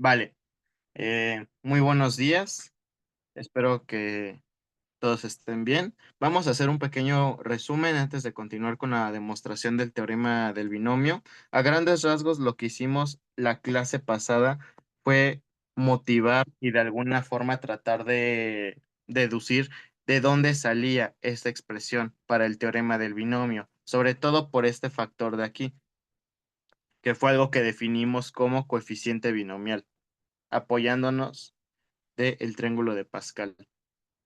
Vale, muy buenos días. Espero que todos estén bien. Vamos a hacer un pequeño resumen antes de continuar con la demostración del teorema del binomio. A grandes rasgos, lo que hicimos la clase pasada fue motivar y de alguna forma tratar de deducir de dónde salía esta expresión para el teorema del binomio, sobre todo por este factor de aquí, que fue algo que definimos como coeficiente binomial, apoyándonos del triángulo de Pascal.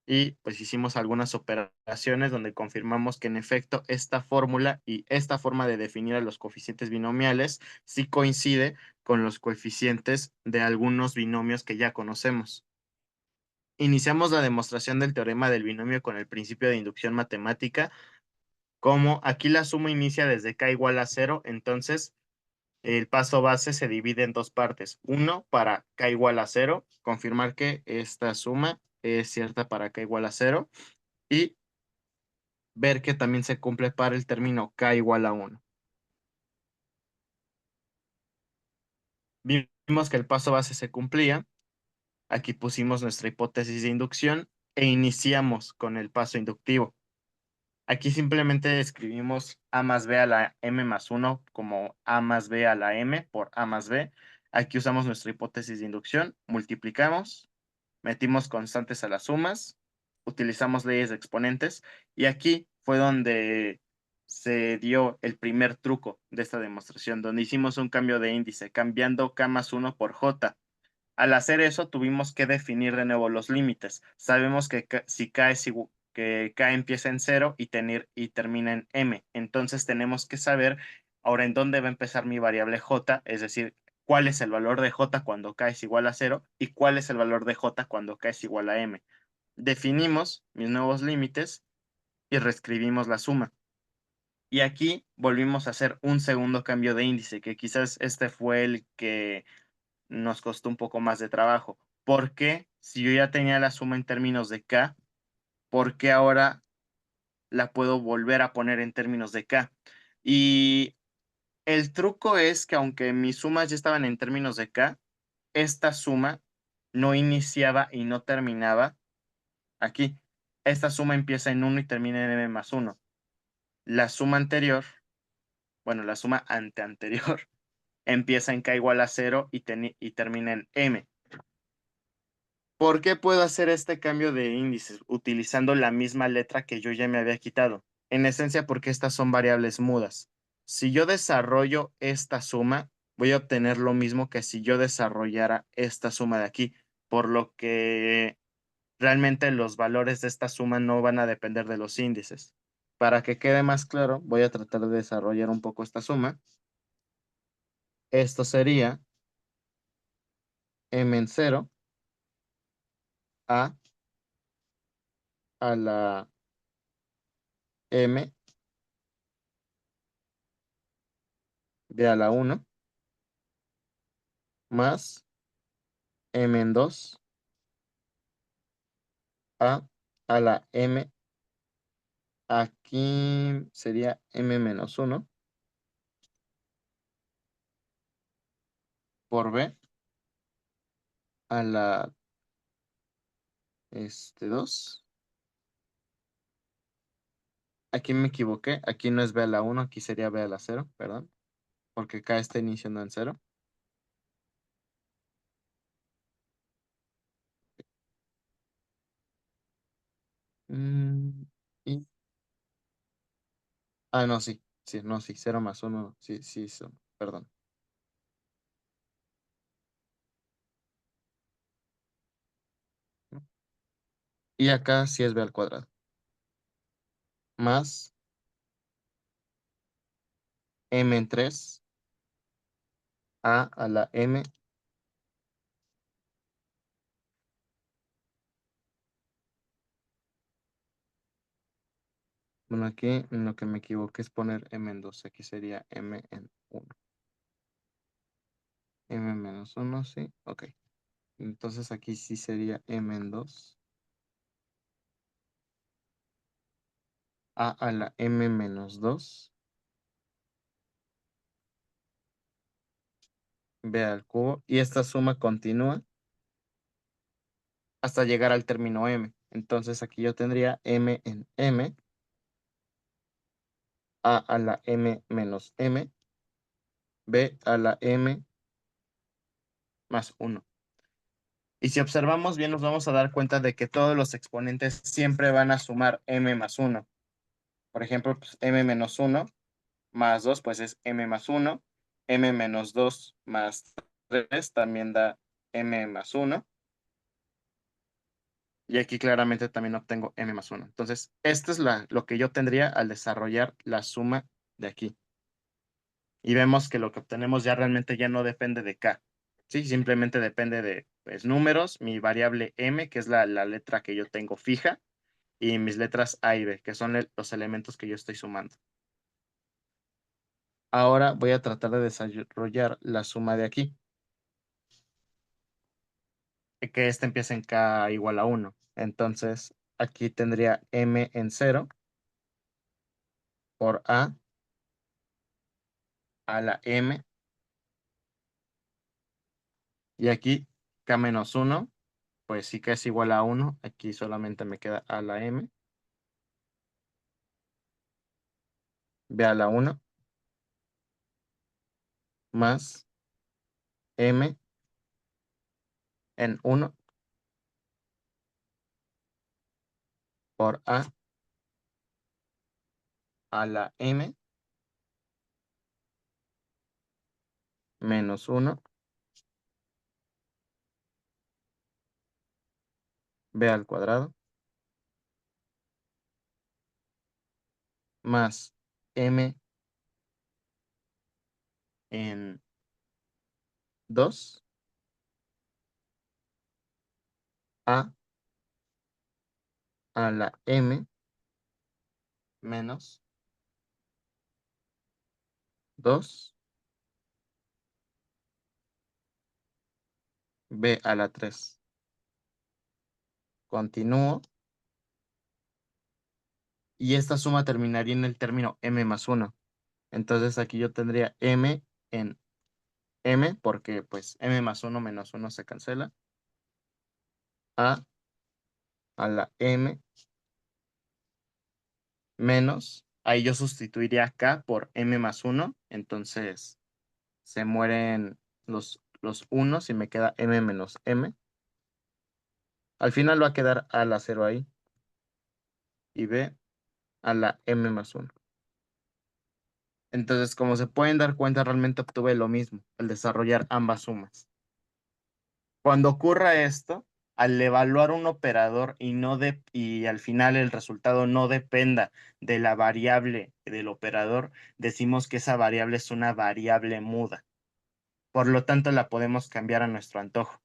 Y pues hicimos algunas operaciones donde confirmamos que en efecto esta fórmula y esta forma de definir a los coeficientes binomiales sí coincide con los coeficientes de algunos binomios que ya conocemos. Iniciamos la demostración del teorema del binomio con el principio de inducción matemática, como aquí la suma inicia desde k igual a cero, entonces el paso base se divide en dos partes. Uno, para k igual a cero, confirmar que esta suma es cierta para k igual a cero y ver que también se cumple para el término k igual a uno. Vimos que el paso base se cumplía. Aquí pusimos nuestra hipótesis de inducción e iniciamos con el paso inductivo. Aquí simplemente escribimos a más b a la m más uno como a más b a la m por a más b. Aquí usamos nuestra hipótesis de inducción, multiplicamos, metimos constantes a las sumas, utilizamos leyes de exponentes y aquí fue donde se dio el primer truco de esta demostración, donde hicimos un cambio de índice, cambiando k más 1 por j. Al hacer eso, tuvimos que definir de nuevo los límites. Sabemos que si k es igual, que k empieza en cero y termina en m. Entonces tenemos que saber ahora en dónde va a empezar mi variable j, es decir, cuál es el valor de j cuando k es igual a cero y cuál es el valor de j cuando k es igual a m. Definimos mis nuevos límites y reescribimos la suma. Y aquí volvimos a hacer un segundo cambio de índice, que quizás este fue el que nos costó un poco más de trabajo. ¿Por qué? Si yo ya tenía la suma en términos de K, ¿por qué ahora la puedo volver a poner en términos de K? Y el truco es que aunque mis sumas ya estaban en términos de K, esta suma no iniciaba y no terminaba aquí. Esta suma empieza en uno y termina en m más uno. La suma anterior, bueno, la suma anterior, empieza en k igual a cero y termina en m. ¿Por qué puedo hacer este cambio de índices utilizando la misma letra que yo ya me había quitado? En esencia, porque estas son variables mudas. Si yo desarrollo esta suma, voy a obtener lo mismo que si yo desarrollara esta suma de aquí, por lo que realmente los valores de esta suma no van a depender de los índices. Para que quede más claro, voy a tratar de desarrollar un poco esta suma. Esto sería m en cero a la m de a la uno más m en 2 a la m, aquí sería m menos uno por b a la 2. Aquí me equivoqué, aquí no es b a la uno, aquí sería b a la cero, perdón, porque acá está iniciando en cero. Mm, y, no, sí, sí, no, sí, cero más uno, sí, sí, perdón. Y acá sí es b al cuadrado, más m en 3 a la m. Bueno, aquí en lo que me equivoqué es poner m en 2, aquí sería m en uno. M menos uno, sí, ok. Entonces aquí sí sería m en 2 a la m menos 2 b al cubo. Y esta suma continúa hasta llegar al término m. Entonces aquí yo tendría m en m, a la m menos m, b a la m más 1. Y si observamos bien, nos vamos a dar cuenta de que todos los exponentes siempre van a sumar m más 1. Por ejemplo, pues, m menos 1 más 2, pues es m más 1. M menos 2 más 3 también da m más 1. Y aquí claramente también obtengo m más 1. Entonces, esto es lo que yo tendría al desarrollar la suma de aquí. Y vemos que lo que obtenemos ya realmente ya no depende de k. Sí, simplemente depende de pues, números, mi variable m, que es la letra que yo tengo fija, y mis letras a y b, que son los elementos que yo estoy sumando. Ahora voy a tratar de desarrollar la suma de aquí, que esta empieza en k igual a 1. Entonces, aquí tendría m en 0 por a la m, y aquí k menos 1, pues sí que es igual a 1. Aquí solamente me queda a la m, b a la 1, más m en 1 por a la m menos 1, b al cuadrado, más m en 2 a la m menos 2 b a la 3. Continúo. Y esta suma terminaría en el término m más 1. Entonces aquí yo tendría m en m, porque pues m más 1 menos 1 se cancela, a la m menos, ahí yo sustituiría k por m más 1, entonces se mueren los unos y me queda m menos m. Al final va a quedar a la 0 ahí y b a la m más 1. Entonces, como se pueden dar cuenta, realmente obtuve lo mismo al desarrollar ambas sumas. Cuando ocurra esto, al evaluar un operador y al final el resultado no dependa de la variable del operador, decimos que esa variable es una variable muda. Por lo tanto, la podemos cambiar a nuestro antojo.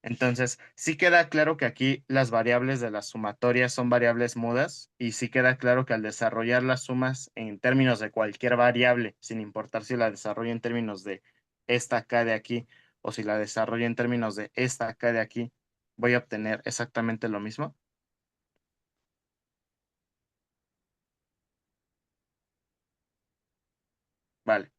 Entonces, sí queda claro que aquí las variables de las sumatorias son variables mudas y sí queda claro que al desarrollar las sumas en términos de cualquier variable, sin importar si la desarrollo en términos de esta acá de aquí o si la desarrollo en términos de esta acá de aquí, voy a obtener exactamente lo mismo. Vale.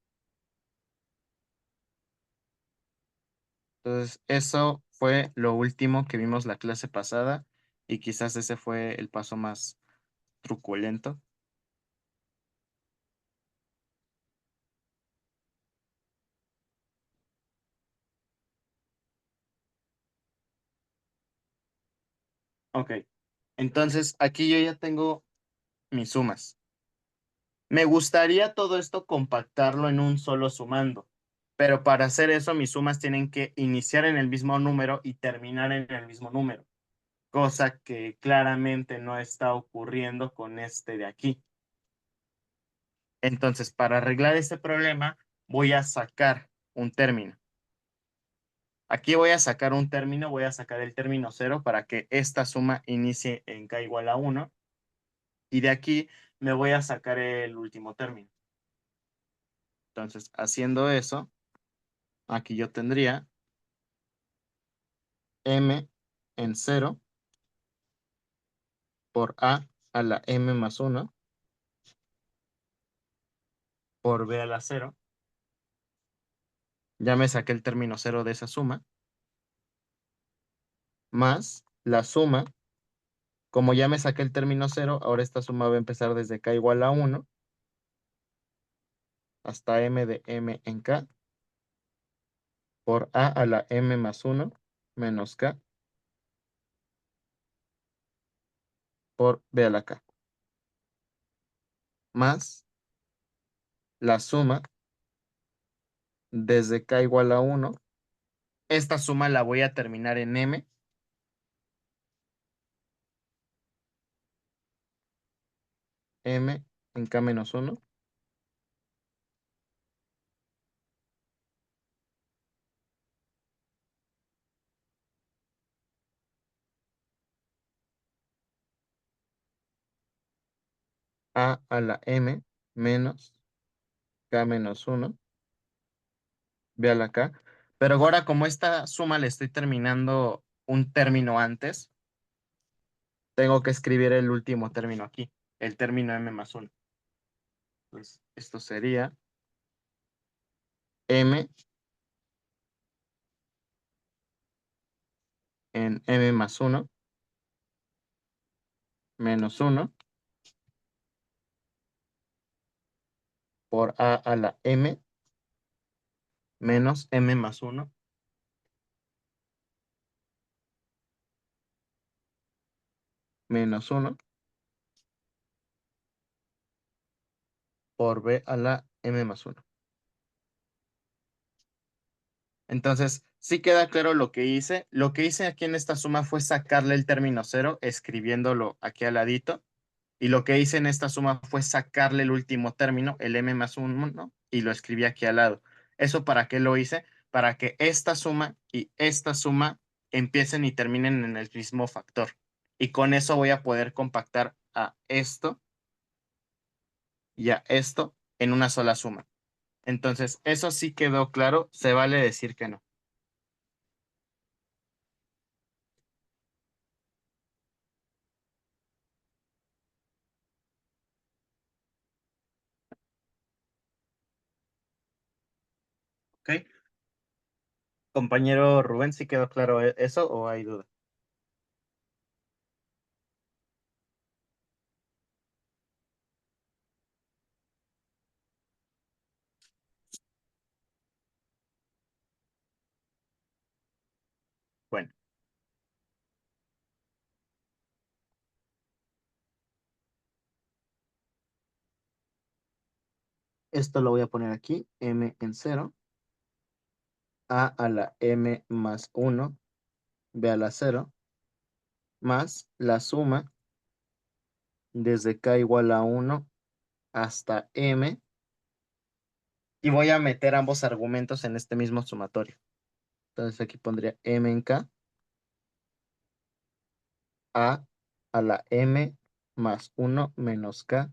Entonces, eso fue lo último que vimos la clase pasada y quizás ese fue el paso más truculento. Ok. Entonces, aquí yo ya tengo mis sumas. Me gustaría todo esto compactarlo en un solo sumando, pero para hacer eso mis sumas tienen que iniciar en el mismo número y terminar en el mismo número, cosa que claramente no está ocurriendo con este de aquí. Entonces, para arreglar este problema, voy a sacar un término. Aquí voy a sacar un término, voy a sacar el término 0 para que esta suma inicie en k igual a 1 y de aquí me voy a sacar el último término. Entonces, haciendo eso, aquí yo tendría m en 0 por a la m más 1 por b a la 0 Ya me saqué el término cero de esa suma, más la suma. Como ya me saqué el término cero, ahora esta suma va a empezar desde k igual a 1 hasta m de m en k por a a la m más 1 menos k por b a la k, más la suma desde k igual a 1. Esta suma la voy a terminar en m en k menos 1 a la m menos k menos 1 b a la k. Pero ahora como esta suma le estoy terminando un término antes, tengo que escribir el último término aquí, el término m más 1. Entonces, esto sería m en m más 1 menos 1 por a la m menos m más 1 menos 1 por b a la m más 1. Entonces, sí queda claro lo que hice. Lo que hice aquí en esta suma fue sacarle el término cero, escribiéndolo aquí al ladito. Y lo que hice en esta suma fue sacarle el último término, el m más 1, y lo escribí aquí al lado. ¿Eso para qué lo hice? Para que esta suma y esta suma empiecen y terminen en el mismo factor. Y con eso voy a poder compactar a esto y a esto en una sola suma. Entonces, eso sí quedó claro. Se vale decir que no. ¿Ok? Compañero Rubén, ¿sí quedó claro eso o hay duda? Bueno, esto lo voy a poner aquí, m en cero, a la m más 1, b a la 0, más la suma desde k igual a 1 hasta m, y voy a meter ambos argumentos en este mismo sumatorio. Entonces aquí pondría m en k, a la m más 1 menos k,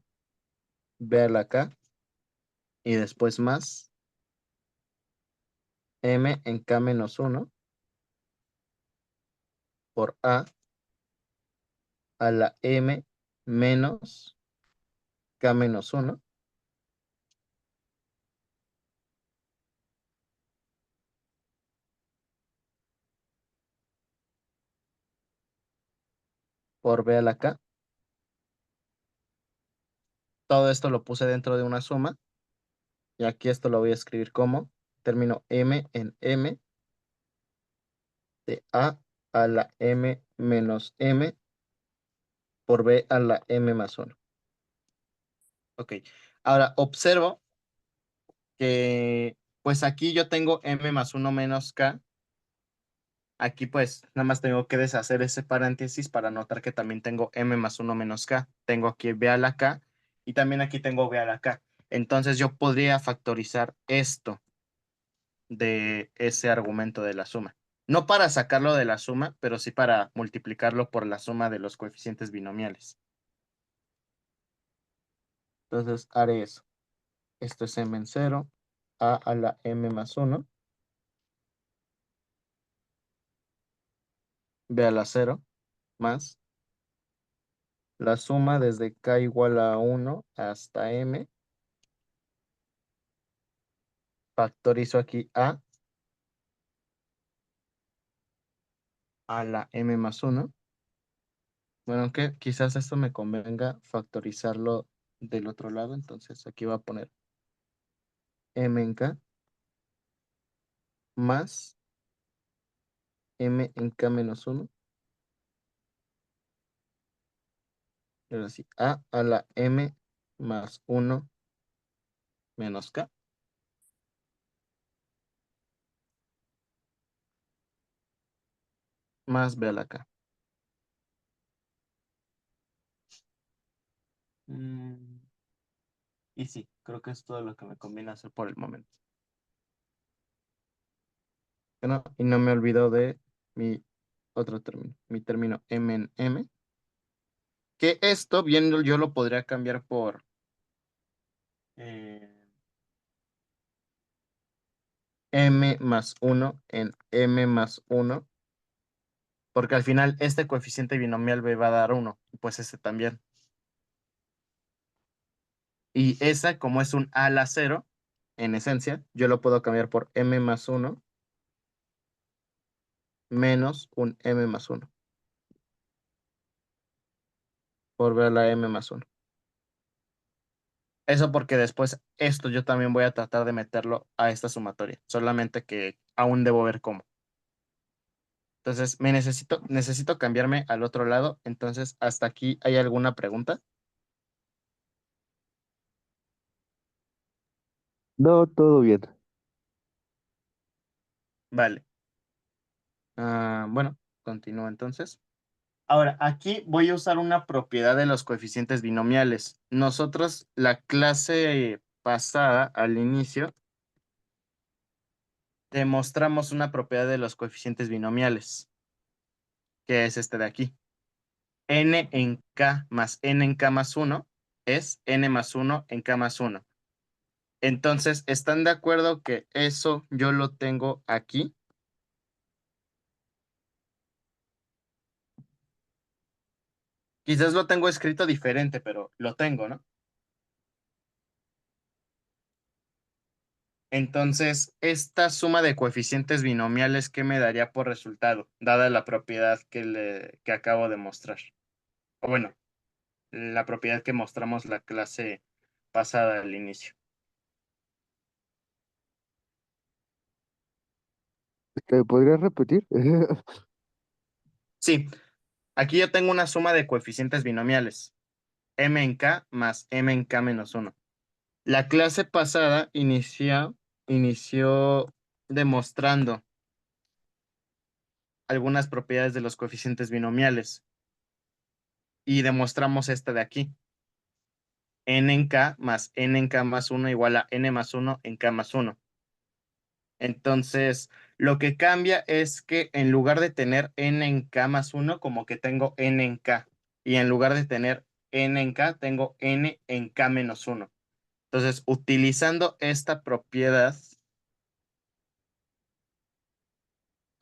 b a la k, y después más m en k menos 1 por a la m menos k menos 1 por b a la k. Todo esto lo puse dentro de una suma y aquí esto lo voy a escribir como término m en m de a la m menos m por b a la m más 1. Ok, ahora observo que pues aquí yo tengo m más 1 menos k. Aquí pues nada más tengo que deshacer ese paréntesis para notar que también tengo m más 1 menos k. Tengo aquí b a la k y también aquí tengo b a la k. Entonces yo podría factorizar esto de ese argumento de la suma. No para sacarlo de la suma, pero sí para multiplicarlo por la suma de los coeficientes binomiales. Entonces haré eso. Esto es m en cero, a la m más 1, b a la 0, más la suma desde k igual a 1 hasta m. Factorizo aquí a a la m más uno. Bueno, aunque quizás esto me convenga factorizarlo del otro lado, entonces aquí voy a poner m en k más m en k menos uno. Y ahora sí, a la m más uno menos k más b a la k. Mm, y sí, creo que es todo lo que me conviene hacer por el momento. Bueno, y no me olvido de mi otro término, mi término m en m, que esto bien yo lo podría cambiar por eh, m más uno en m más uno, porque al final este coeficiente binomial me va a dar uno, y pues este también. Y esa, como es un a a la cero, en esencia, yo lo puedo cambiar por m más uno menos un m más uno, por ver la m más uno. Eso porque después esto yo también voy a tratar de meterlo a esta sumatoria, solamente que aún debo ver cómo. Entonces, necesito cambiarme al otro lado. Entonces, ¿hasta aquí hay alguna pregunta? No, todo bien. Vale. Bueno, continúo entonces. Ahora, aquí voy a usar una propiedad de los coeficientes binomiales. Nosotros, la clase pasada, al inicio, demostramos una propiedad de los coeficientes binomiales, que es este de aquí. N en k más n en k más uno es n más uno en k más uno. Entonces, ¿están de acuerdo que eso yo lo tengo aquí? Quizás lo tengo escrito diferente, pero lo tengo, ¿no? Entonces, esta suma de coeficientes binomiales, ¿qué me daría por resultado, dada la propiedad que acabo de mostrar? O bueno, la propiedad que mostramos la clase pasada al inicio. ¿Podrías repetir? Sí, aquí yo tengo una suma de coeficientes binomiales, m en k más m en k menos uno. La clase pasada inició demostrando algunas propiedades de los coeficientes binomiales y demostramos esta de aquí. N en k más n en k más uno igual a n más uno en k más uno. Entonces, lo que cambia es que en lugar de tener n en k más uno, como que tengo n en k. Y en lugar de tener n en k, tengo n en k menos uno. Entonces, utilizando esta propiedad,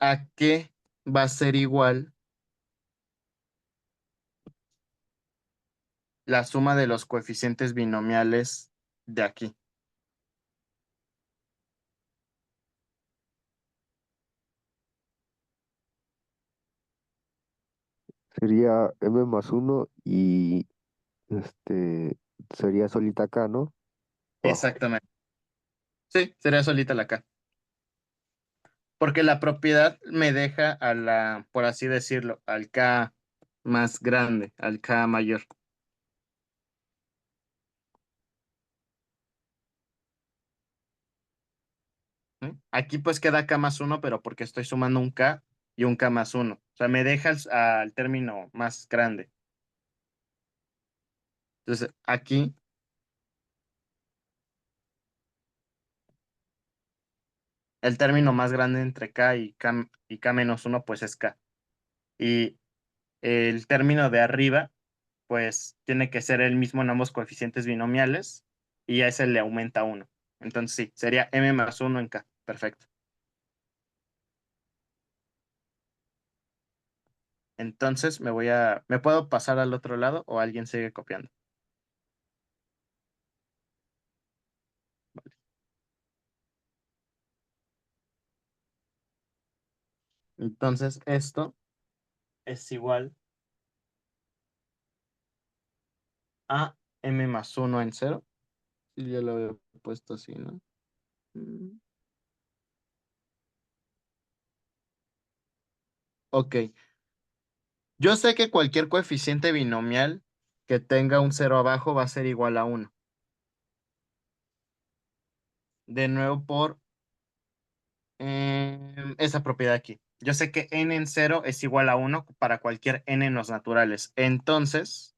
¿a qué va a ser igual la suma de los coeficientes binomiales de aquí? Sería m más uno y este sería solita acá, ¿no? Abajo. Exactamente. Sí, sería solita la k. Porque la propiedad me deja a la, por así decirlo, al K más grande, al K mayor. ¿Sí? Aquí pues queda K más uno, pero porque estoy sumando un K y un K más uno. O sea, me deja al término más grande. Entonces, aquí el término más grande entre K y K menos uno, pues es K. Y el término de arriba, pues tiene que ser el mismo en ambos coeficientes binomiales y a ese le aumenta uno. Entonces sí, sería m más uno en k. Perfecto. Entonces ¿me puedo pasar al otro lado o alguien sigue copiando? Entonces esto es igual a m más 1 en cero. Sí, ya lo había puesto así, ¿no? Mm, Ok. Yo sé que cualquier coeficiente binomial que tenga un cero abajo va a ser igual a uno. De nuevo por esa propiedad aquí. Yo sé que n en cero es igual a uno para cualquier n en los naturales. Entonces,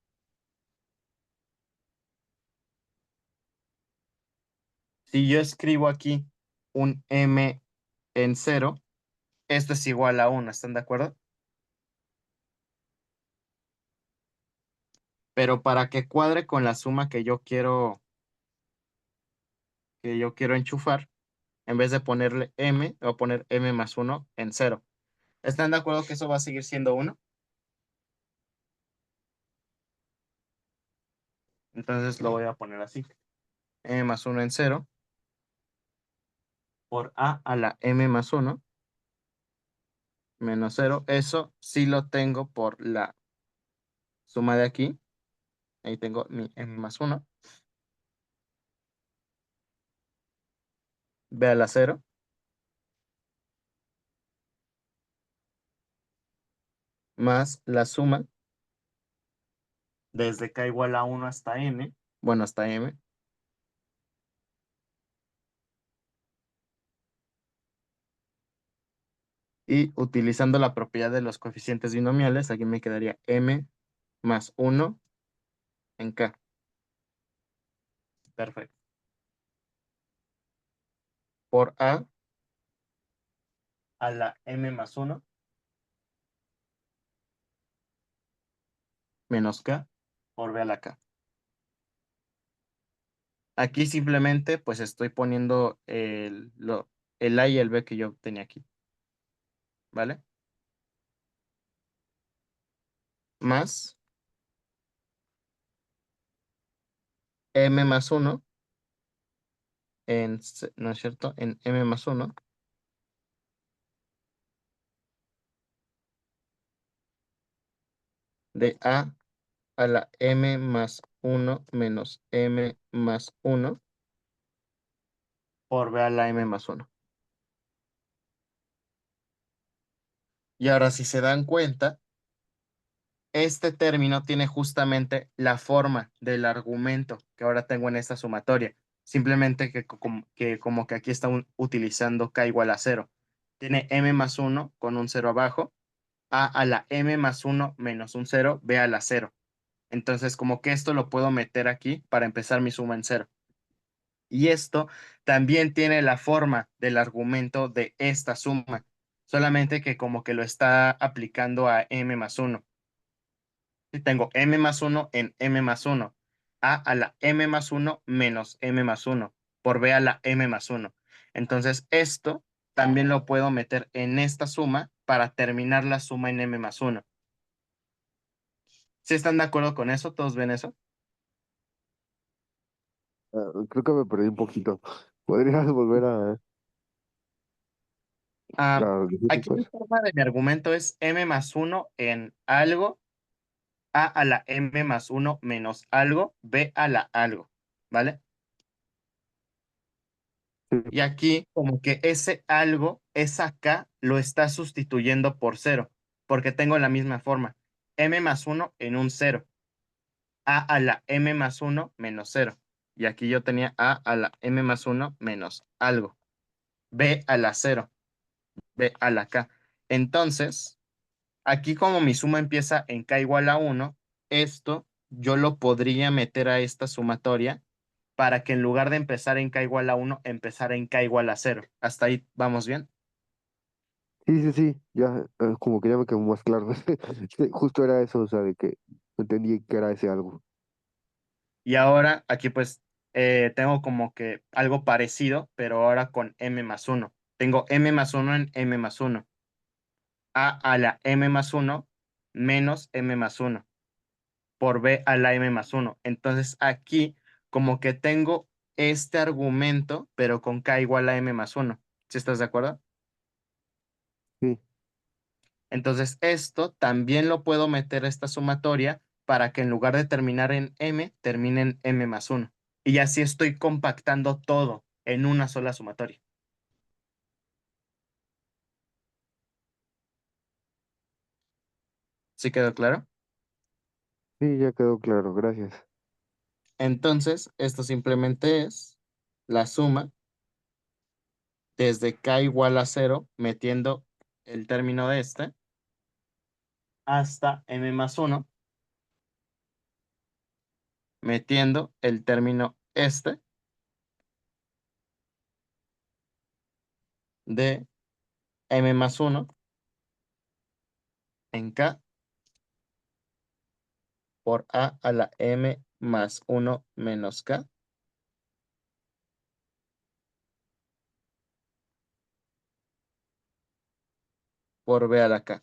si yo escribo aquí un m en cero, esto es igual a uno. ¿Están de acuerdo? Pero para que cuadre con la suma que yo quiero enchufar, en vez de ponerle m, voy a poner m más uno en cero. ¿Están de acuerdo que eso va a seguir siendo uno? Entonces lo voy a poner así. M más uno en cero por a a la m más uno menos cero. Eso sí lo tengo por la suma de aquí. Ahí tengo mi m más uno. B a la cero más la suma desde k igual a uno hasta n. Bueno, hasta m. Y utilizando la propiedad de los coeficientes binomiales, aquí me quedaría m más uno en k. Perfecto. Por a la m más uno menos k por b a la k. Aquí simplemente pues estoy poniendo el a y el b que yo tenía aquí, ¿vale? Más m más uno ¿no es cierto? En m más uno de a la m más uno menos m más uno por b a la m más uno. Y ahora si se dan cuenta, este término tiene justamente la forma del argumento que ahora tengo en esta sumatoria. Simplemente que como que aquí está utilizando k igual a cero. Tiene m más uno con un cero abajo, a la m más uno menos un cero, b a la cero. Entonces, como que esto lo puedo meter aquí para empezar mi suma en cero. Y esto también tiene la forma del argumento de esta suma, solamente que como que lo está aplicando a m más uno. Y tengo m más uno en m más uno, a la m más uno menos m más uno, por b a la m más uno. Entonces, esto también lo puedo meter en esta suma para terminar la suma en m más uno. ¿Sí están de acuerdo con eso? ¿Todos ven eso? Creo que me perdí un poquito. ¿Podrías volver Ah, a decirlo, aquí pues? la forma de mi argumento es m más uno en algo, a la m más uno menos algo, b a la algo, ¿vale? Sí, Y aquí como que ese algo, esa k, lo está sustituyendo por cero, porque tengo la misma forma. M más uno en un cero, a la m más uno menos cero. Y aquí yo tenía a la m más uno menos algo, b a la cero, b a la k. Entonces, aquí como mi suma empieza en k igual a uno, esto yo lo podría meter a esta sumatoria para que en lugar de empezar en k igual a uno, empezara en k igual a cero. ¿Hasta ahí vamos bien? sí, sí, sí, ya, como que ya me quedó más claro. Sí, justo era eso, o sea, de que no entendí que era ese algo. Y ahora aquí pues tengo como que algo parecido, pero ahora con m más uno. Tengo m más uno en m más uno, a la m más uno menos m más uno por b a la m más uno. Entonces aquí como que tengo este argumento, pero con k igual a m más uno. ¿Sí estás de acuerdo? Sí, Entonces, esto también lo puedo meter a esta sumatoria para que en lugar de terminar en m, termine en m+1. Y así estoy compactando todo en una sola sumatoria. ¿Sí quedó claro? Sí, ya quedó claro, gracias. Entonces, esto simplemente es la suma desde k igual a 0, metiendo el término de este, hasta m+1, metiendo el término este de m+1 en k por a la m+1 menos k por b a la k.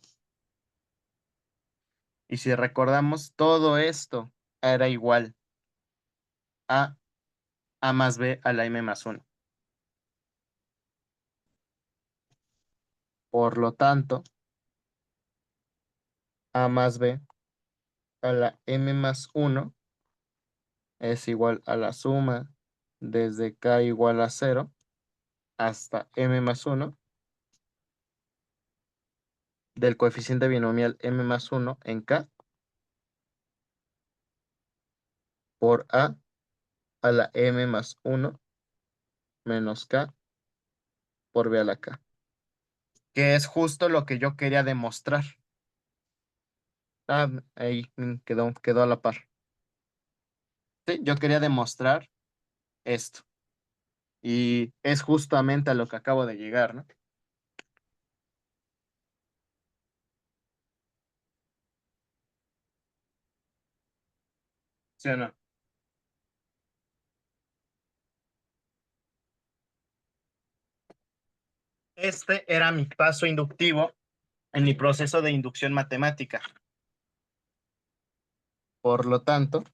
Y si recordamos, todo esto era igual a más b a la m+1. Por lo tanto, a más b a la m+1 es igual a la suma desde k igual a 0 hasta m+1 del coeficiente binomial m+1 en k por a la m+1 menos k por b a la k, que es justo lo que yo quería demostrar. Ahí quedó a la par. Sí, yo quería demostrar esto. Y es justamente a lo que acabo de llegar, ¿no? ¿Sí o no? Este era mi paso inductivo en mi proceso de inducción matemática. Por lo tanto,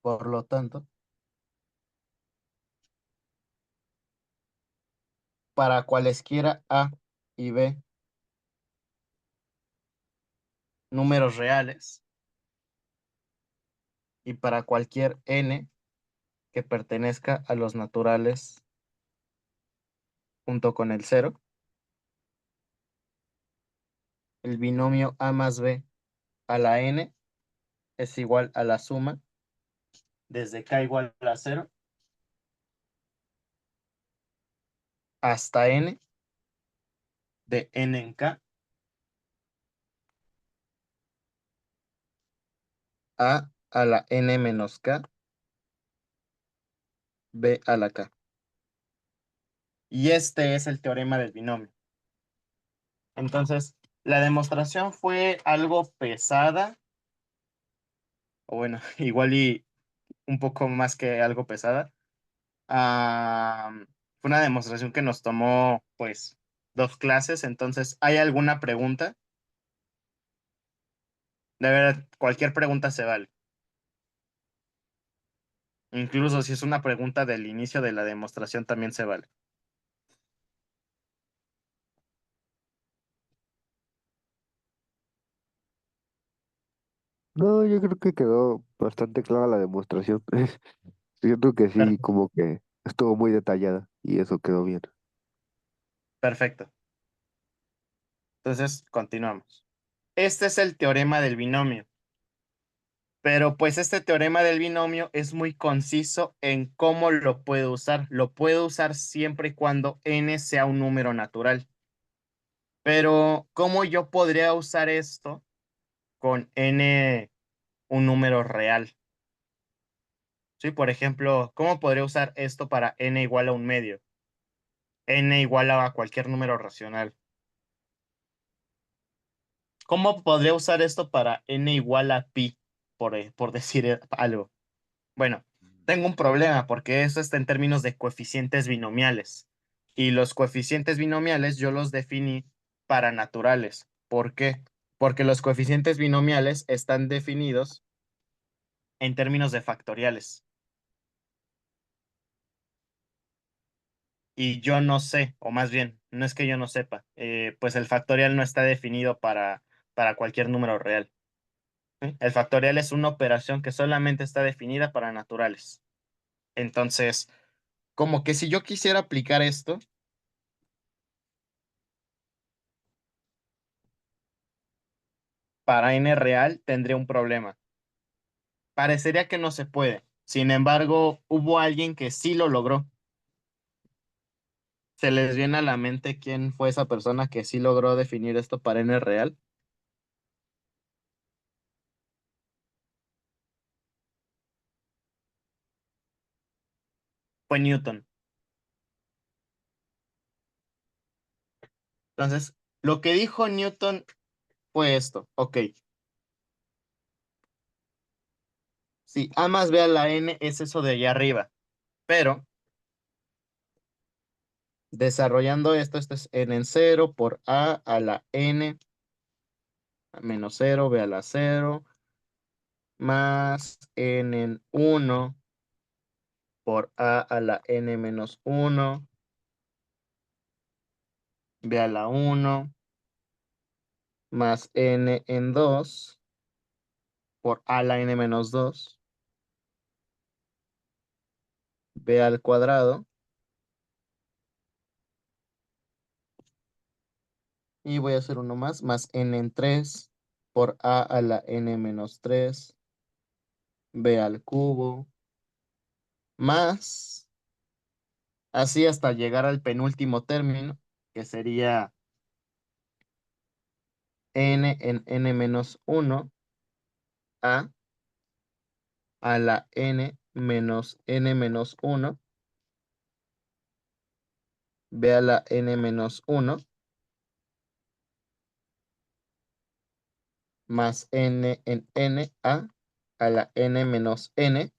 por lo tanto, para cualesquiera A y B números reales y para cualquier n que pertenezca a los naturales junto con el cero, el binomio A más B a la n es igual a la suma desde k igual a 0 hasta n de n en k a la n menos k, b a la k. Y este es el teorema del binomio. Entonces, la demostración fue algo pesada, o bueno, igual y un poco más que algo pesada. Ah, fue una demostración que nos tomó, pues, 2 clases. Entonces, ¿hay alguna pregunta? De verdad, cualquier pregunta se vale. Incluso si es una pregunta del inicio de la demostración, también se vale. No, yo creo que quedó bastante clara la demostración. Siento que sí, Per- como que estuvo muy detallada y eso quedó bien. Perfecto. Entonces, continuamos. Este es el teorema del binomio. Pero pues este teorema del binomio es muy conciso en cómo lo puedo usar. Lo puedo usar siempre y cuando n sea un número natural. Pero ¿cómo yo podría usar esto con n un número real? Sí, por ejemplo, ¿cómo podría usar esto para n igual a un medio? N igual a cualquier número racional. ¿Cómo podría usar esto para n igual a pi, por decir algo? Bueno, tengo un problema porque eso está en términos de coeficientes binomiales. Y los coeficientes binomiales yo los definí para naturales. ¿Por qué? Porque los coeficientes binomiales están definidos en términos de factoriales. Y yo no sé, o más bien, no es que yo no sepa, pues el factorial no está definido para cualquier número real. ¿Sí? El factorial es una operación que solamente está definida para naturales. Entonces, como que si yo quisiera aplicar esto para n real, tendría un problema. Parecería que no se puede. Sin embargo, hubo alguien que sí lo logró. ¿Se les viene a la mente quién fue esa persona que sí logró definir esto para n real? Fue Newton. Entonces, lo que dijo Newton fue esto. Ok, si A más B a la n es eso de allá arriba, pero desarrollando esto es n en cero por A a la n menos cero, B a la cero, más n en uno por A la n menos uno, B a la uno, más n en 2 por A la n menos 2, B al cuadrado, y voy a hacer uno más n en 3 por A la n menos 3, B al cubo, más, así hasta llegar al penúltimo término, que sería n en n menos uno a la n menos n menos uno, B a la n menos uno, más n en n a la n menos n,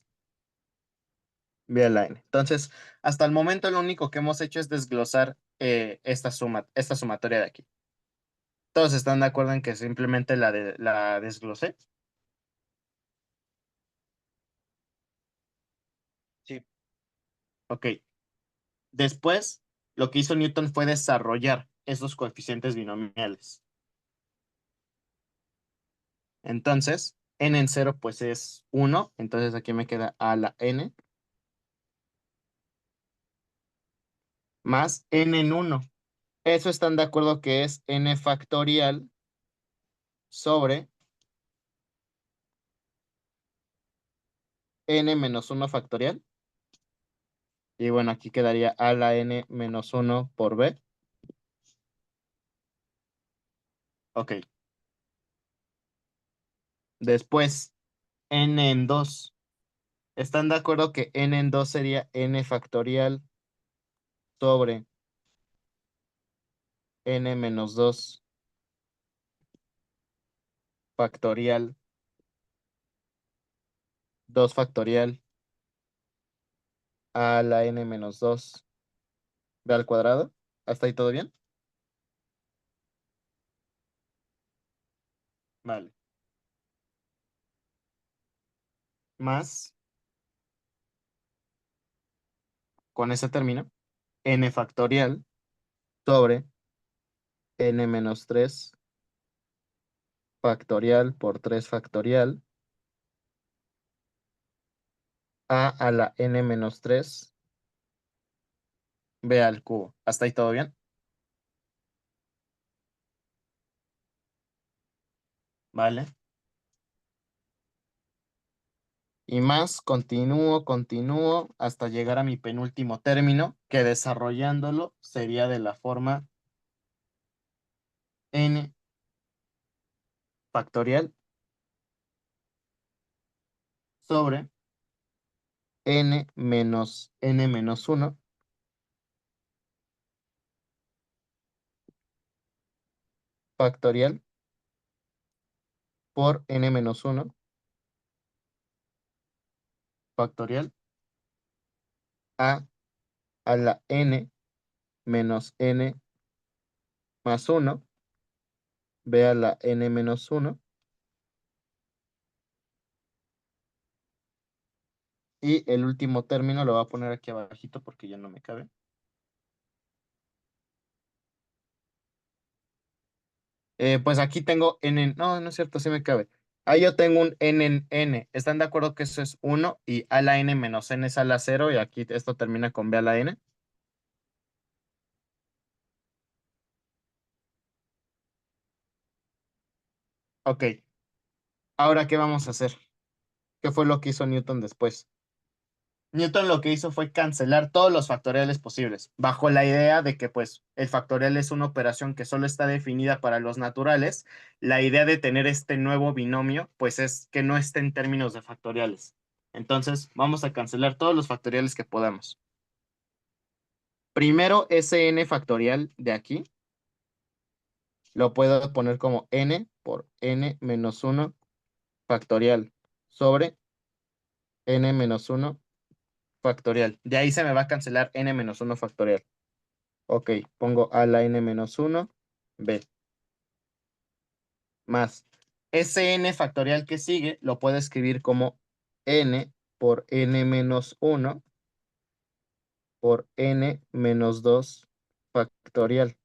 B a la n. Entonces, hasta el momento lo único que hemos hecho es desglosar esta sumatoria de aquí. ¿Todos están de acuerdo en que simplemente la desglosé? Sí. Ok. Después, lo que hizo Newton fue desarrollar esos coeficientes binomiales. Entonces, n en cero pues es 1. Entonces aquí me queda a la n más n en 1. Eso están de acuerdo que es n factorial sobre n menos 1 factorial. Y bueno, aquí quedaría a la n menos 1 por b. Ok. Después, n en 2. ¿Están de acuerdo que n en 2 sería n factorial sobre n menos 2 factorial, 2 factorial a la n menos 2 b al cuadrado? ¿Hasta ahí todo bien? Vale. Más, con ese término, n factorial sobre n menos 3 factorial por 3 factorial a la n menos 3 b al cubo. ¿Hasta ahí todo bien? Vale. Y más, continúo hasta llegar a mi penúltimo término, que desarrollándolo sería de la forma n factorial sobre n menos 1 factorial por n menos 1 factorial a la n menos n más 1, b a la n menos 1, Y el último término lo voy a poner aquí abajito porque ya no me cabe. Pues aquí tengo n, no, no es cierto, sí me cabe. Ahí yo tengo un n en n. ¿Están de acuerdo que eso es uno y a la n menos n es a la cero y aquí esto termina con b a la n? Ok, ahora ¿qué vamos a hacer? ¿Qué fue lo que hizo Newton después? Newton lo que hizo fue cancelar todos los factoriales posibles, bajo la idea de que pues el factorial es una operación que solo está definida para los naturales. La idea de tener este nuevo binomio pues es que no esté en términos de factoriales. Entonces vamos a cancelar todos los factoriales que podamos. Primero, ese n factorial de aquí lo puedo poner como n por n menos 1 factorial sobre n menos 1 factorial. De ahí se me va a cancelar n menos 1 factorial. Ok, pongo a la n menos 1, b, más ese n factorial que sigue lo puedo escribir como n por n menos 1 por n menos 2 factorial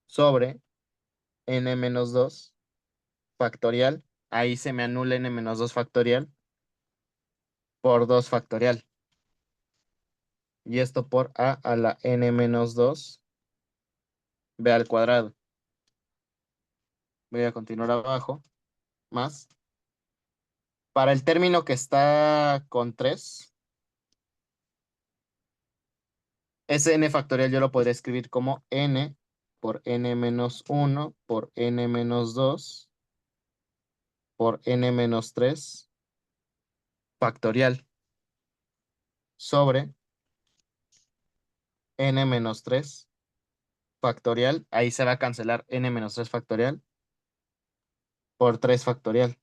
sobre n menos 2 factorial. Ahí se me anula n menos 2 factorial por 2 factorial. Y esto por a la n menos 2 b al cuadrado. Voy a continuar abajo, más. Para el término que está con 3, ese n factorial yo lo podría escribir como n por n menos 1 por n menos 2 por n menos 3 factorial sobre n menos 3 factorial. Ahí se va a cancelar n menos 3 factorial por 3 factorial.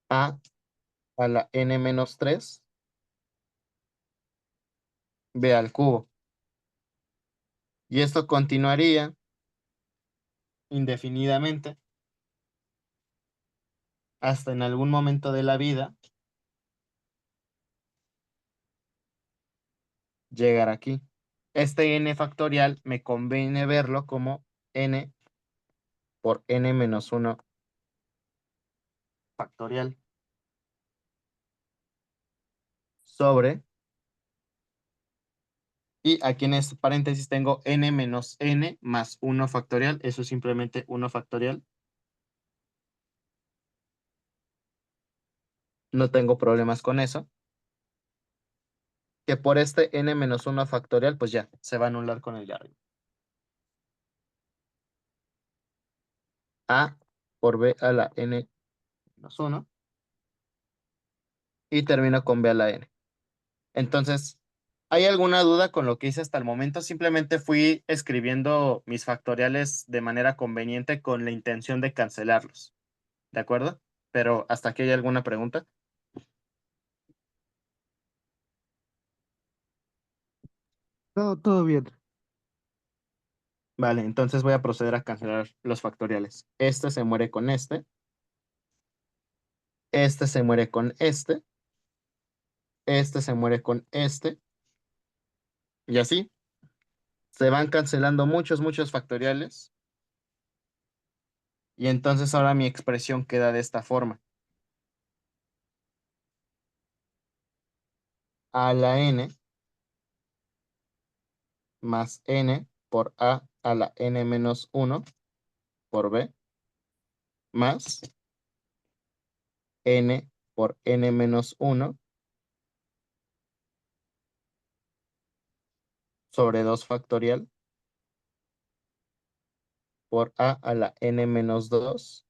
A a la n menos 3 b al cubo. Y esto continuaría indefinidamente hasta en algún momento de la vida llegar aquí. Este n factorial me conviene verlo como n por n menos 1 factorial sobre, y aquí en este paréntesis tengo n menos n más 1 factorial, eso es simplemente 1 factorial. No tengo problemas con eso. Que por este n menos 1 factorial, pues ya, se va a anular con el de arriba. A por b a la n menos 1 y termino con b a la n. Entonces, ¿hay alguna duda con lo que hice hasta el momento? Simplemente fui escribiendo mis factoriales de manera conveniente con la intención de cancelarlos. ¿De acuerdo? Pero hasta aquí hay alguna pregunta. No, todo bien. Vale, entonces voy a proceder a cancelar los factoriales. Este se muere con este se muere con este se muere con y así se van cancelando muchos factoriales, y entonces ahora mi expresión queda de esta forma. A la n más n por a la n menos 1 por b más n por n menos 1 sobre 2 factorial por a la n menos 2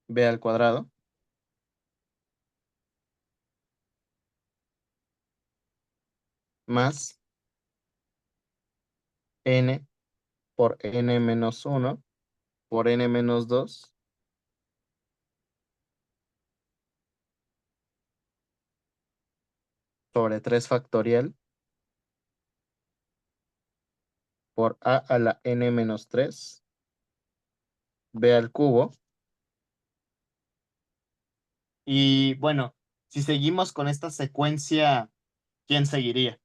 b al cuadrado más n por n menos 1 por n menos 2 sobre 3 factorial por a a la n menos 3 b al cubo. Y bueno, si seguimos con esta secuencia, ¿quién seguiría?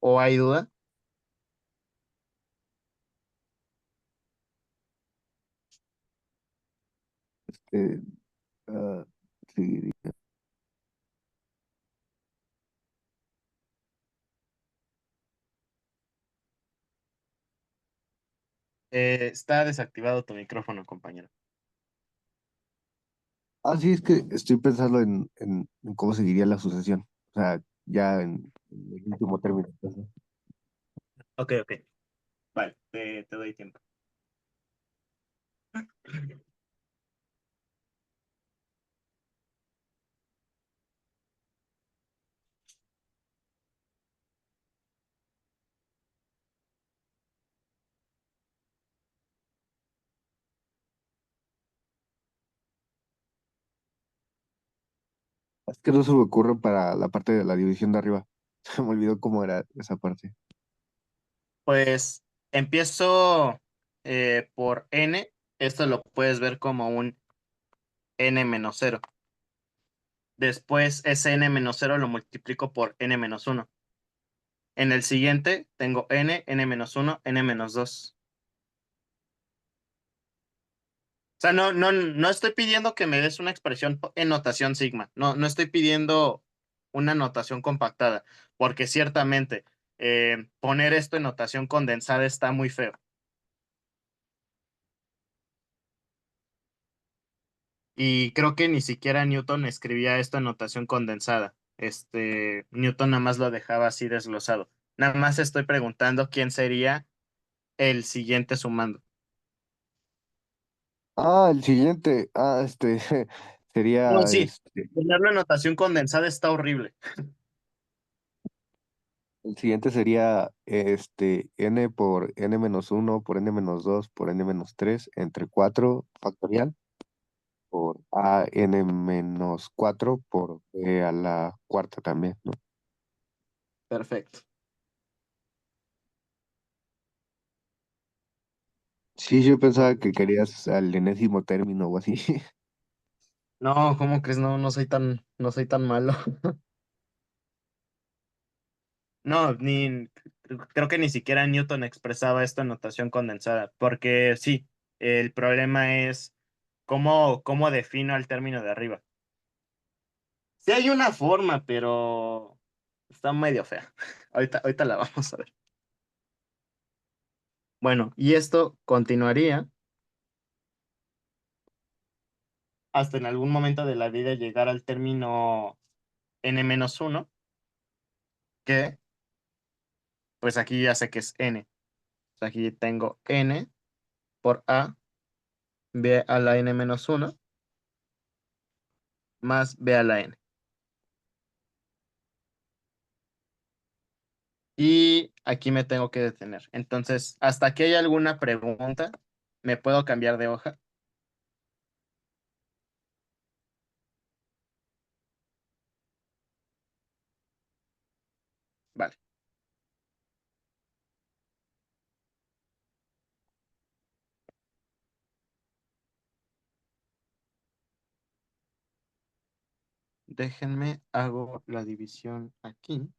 ¿O hay duda? Eh, ah, sí, Está desactivado tu micrófono, compañero. sí, es que estoy pensando en cómo seguiría la sucesión. O sea, ya en el último término. Entonces. Ok, ok. Vale, te doy tiempo. Es que no se me ocurre para la parte de la división de arriba. Se me olvidó cómo era esa parte. Pues empiezo por n. Esto lo puedes ver como un n menos cero. Después ese n menos cero lo multiplico por n menos uno. En el siguiente tengo n menos uno, n menos 2. O sea, no estoy pidiendo que me des una expresión en notación sigma. No estoy pidiendo una notación compactada, porque ciertamente poner esto en notación condensada está muy feo. Y creo que ni siquiera Newton escribía esto en notación condensada. Newton nada más lo dejaba así desglosado. Nada más estoy preguntando quién sería el siguiente sumando. El siguiente. No, Sería sí, ponerlo en notación condensada está horrible. el siguiente sería n por n menos uno por n menos 2 por n menos 3 entre 4 factorial por a n menos 4 por b a la cuarta también, ¿no? Perfecto. Sí, yo pensaba que querías al enésimo término o así. No, ¿cómo crees? No soy tan malo. No, creo que ni siquiera Newton expresaba esto en notación condensada, porque sí, el problema es cómo defino al término de arriba. Sí hay una forma, pero está medio fea. Ahorita la vamos a ver. Bueno, y esto continuaría hasta en algún momento de la vida llegar al término n-1, que pues aquí ya sé que es n. O sea, aquí tengo n por a, b a la n-1 más b a la n. Y aquí me tengo que detener. Entonces, hasta aquí hay alguna pregunta. ¿Me puedo cambiar de hoja? Vale. Déjenme, hago la división aquí.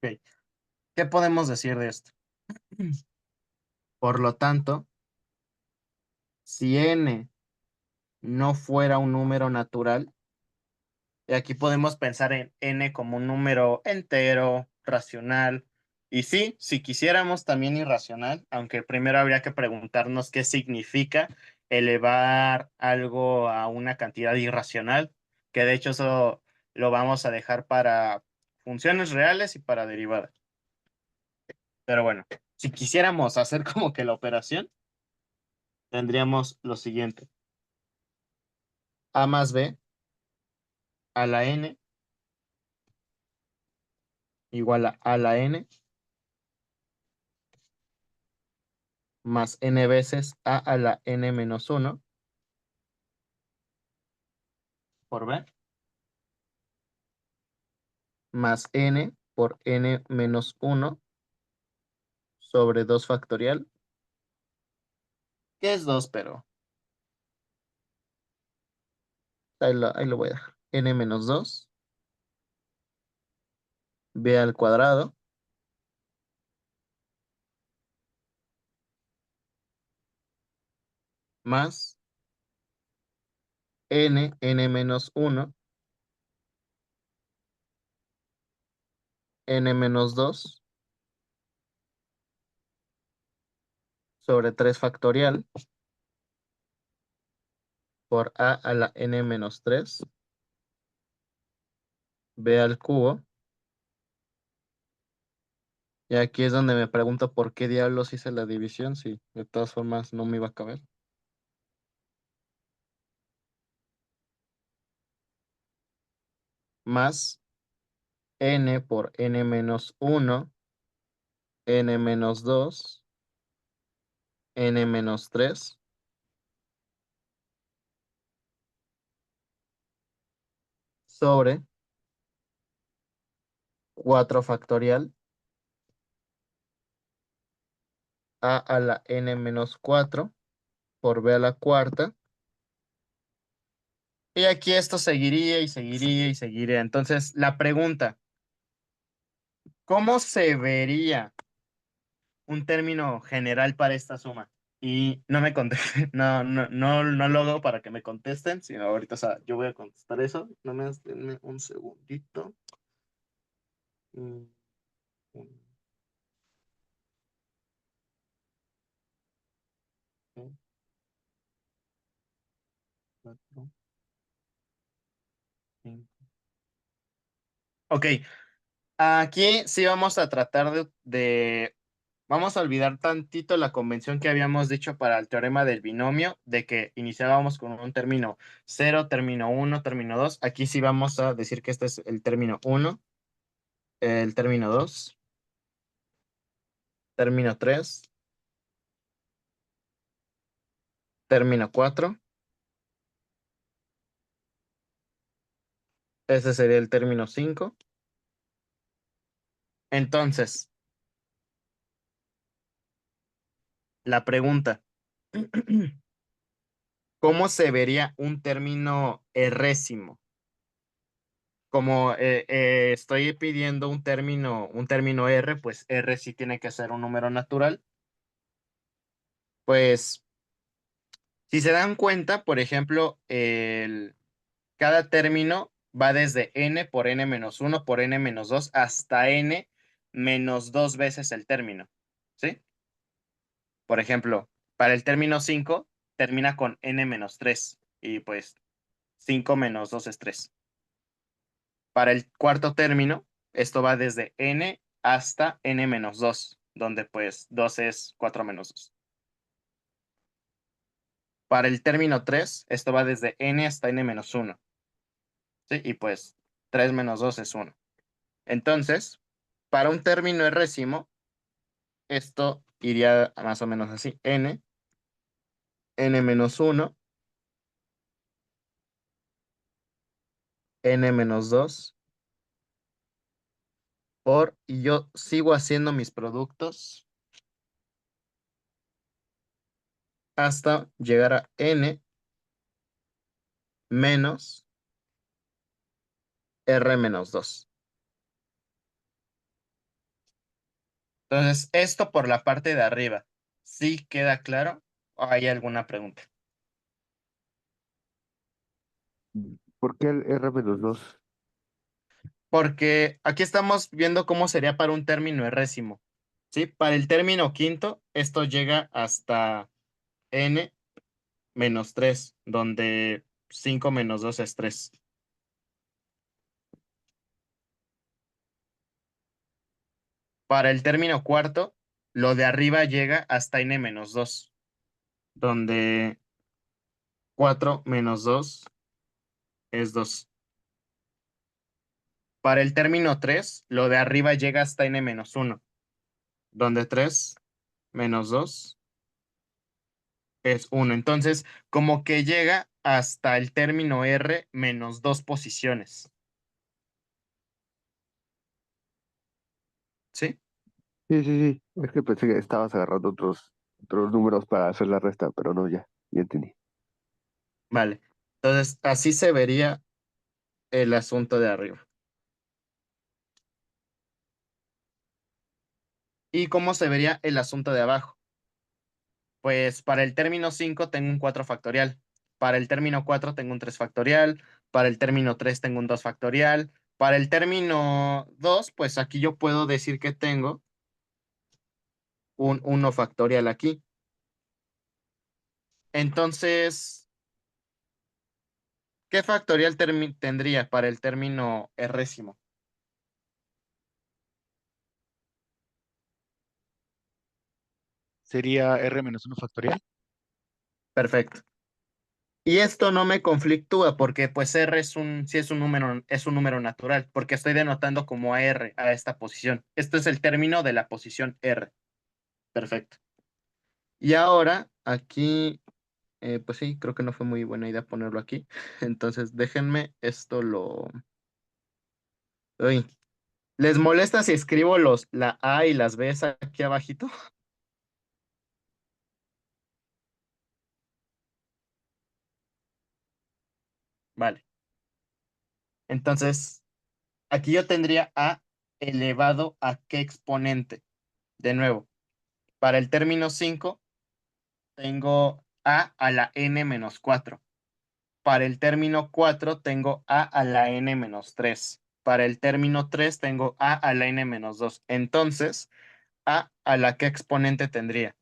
Ok, ¿qué podemos decir de esto? Por lo tanto, si n no fuera un número natural, y aquí podemos pensar en n como un número entero, racional, y sí, si quisiéramos también irracional, aunque primero habría que preguntarnos qué significa elevar algo a una cantidad irracional, que de hecho eso lo vamos a dejar para funciones reales y para derivadas. Pero bueno, si quisiéramos hacer como que la operación, tendríamos lo siguiente: a más b a la n igual a la n más n veces a la n menos uno por b más n por n menos uno sobre 2 factorial, que es 2 pero ahí lo voy a dejar. N menos 2 b al cuadrado más n menos uno n menos 2 sobre 3 factorial por a la n menos 3 b al cubo. Y aquí es donde me pregunto por qué diablos hice la división, si de todas formas no me iba a caber. Más n por n menos uno n menos 2 n menos 3 sobre 4 factorial a la n menos 4 por b a la cuarta. Y aquí esto seguiría y seguiría y seguiría. Entonces, la pregunta, ¿cómo se vería un término general para esta suma? Y no me contesten, no lo hago para que me contesten, sino ahorita, o sea, yo voy a contestar eso. No me denme un segundito. Mm, un, dos, cuatro, cinco. Ok, aquí sí vamos a tratar vamos a olvidar tantito la convención que habíamos dicho para el teorema del binomio, de que iniciábamos con un término cero, término uno, término 2. Aquí sí vamos a decir que este es el término uno, el término 2, término 3, término 4. Ese sería el término 5. Entonces, la pregunta, ¿cómo se vería un término errésimo? Como estoy pidiendo un término R, pues R sí tiene que ser un número natural. Pues, si se dan cuenta, por ejemplo, cada término va desde n por n menos uno por n menos 2 hasta n menos 2 veces el término. ¿Sí? Por ejemplo, para el término 5 termina con n menos 3 y pues 5 menos 2 es 3. Para el cuarto término, esto va desde n hasta n menos 2, donde pues 2 es 4 menos 2. Para el término 3, esto va desde n hasta n menos 1. ¿Sí? Y pues 3 menos 2 es 1. Entonces, para un término errésimo, esto iría más o menos así: n menos 1, n menos 2, y yo sigo haciendo mis productos hasta llegar a n menos r menos 2. Entonces, esto por la parte de arriba. ¿Sí queda claro? ¿O hay alguna pregunta? ¿Por qué el R-2? Porque aquí estamos viendo cómo sería para un término errésimo. ¿Sí? Para el término quinto, esto llega hasta n menos 3, donde 5 menos 2 es 3. Para el término cuarto, lo de arriba llega hasta n menos 2, donde 4 menos 2 es 2. Para el término 3, lo de arriba llega hasta n menos 1, donde 3 menos 2 es 1. Entonces, como que llega hasta el término R menos 2 posiciones. ¿Sí? Sí, sí, sí. Es que pensé que estabas agarrando otros números para hacer la resta, pero no, ya, ya entendí. Vale. Entonces, así se vería el asunto de arriba. ¿Y cómo se vería el asunto de abajo? Pues para el término 5 tengo un 4 factorial. Para el término 4 tengo un 3 factorial. Para el término 3 tengo un 2 factorial. Para el término 2, pues aquí yo puedo decir que tengo un 1 factorial aquí. Entonces, ¿qué factorial tendría para el término errésimo? Sería R-1 factorial. Perfecto. Y esto no me conflictúa porque pues R sí es un número natural, porque estoy denotando como a R a esta posición. Esto es el término de la posición R. Perfecto. Y ahora aquí, pues sí, creo que no fue muy buena idea ponerlo aquí. Entonces déjenme esto lo... Uy. ¿Les molesta si escribo la A y las B aquí abajito? Vale. Entonces, aquí yo tendría A elevado a qué exponente. De nuevo, para el término 5 tengo A a la n menos 4. Para el término 4 tengo A a la n menos 3. Para el término 3 tengo A a la n menos 2. Entonces, a la que exponente tendría.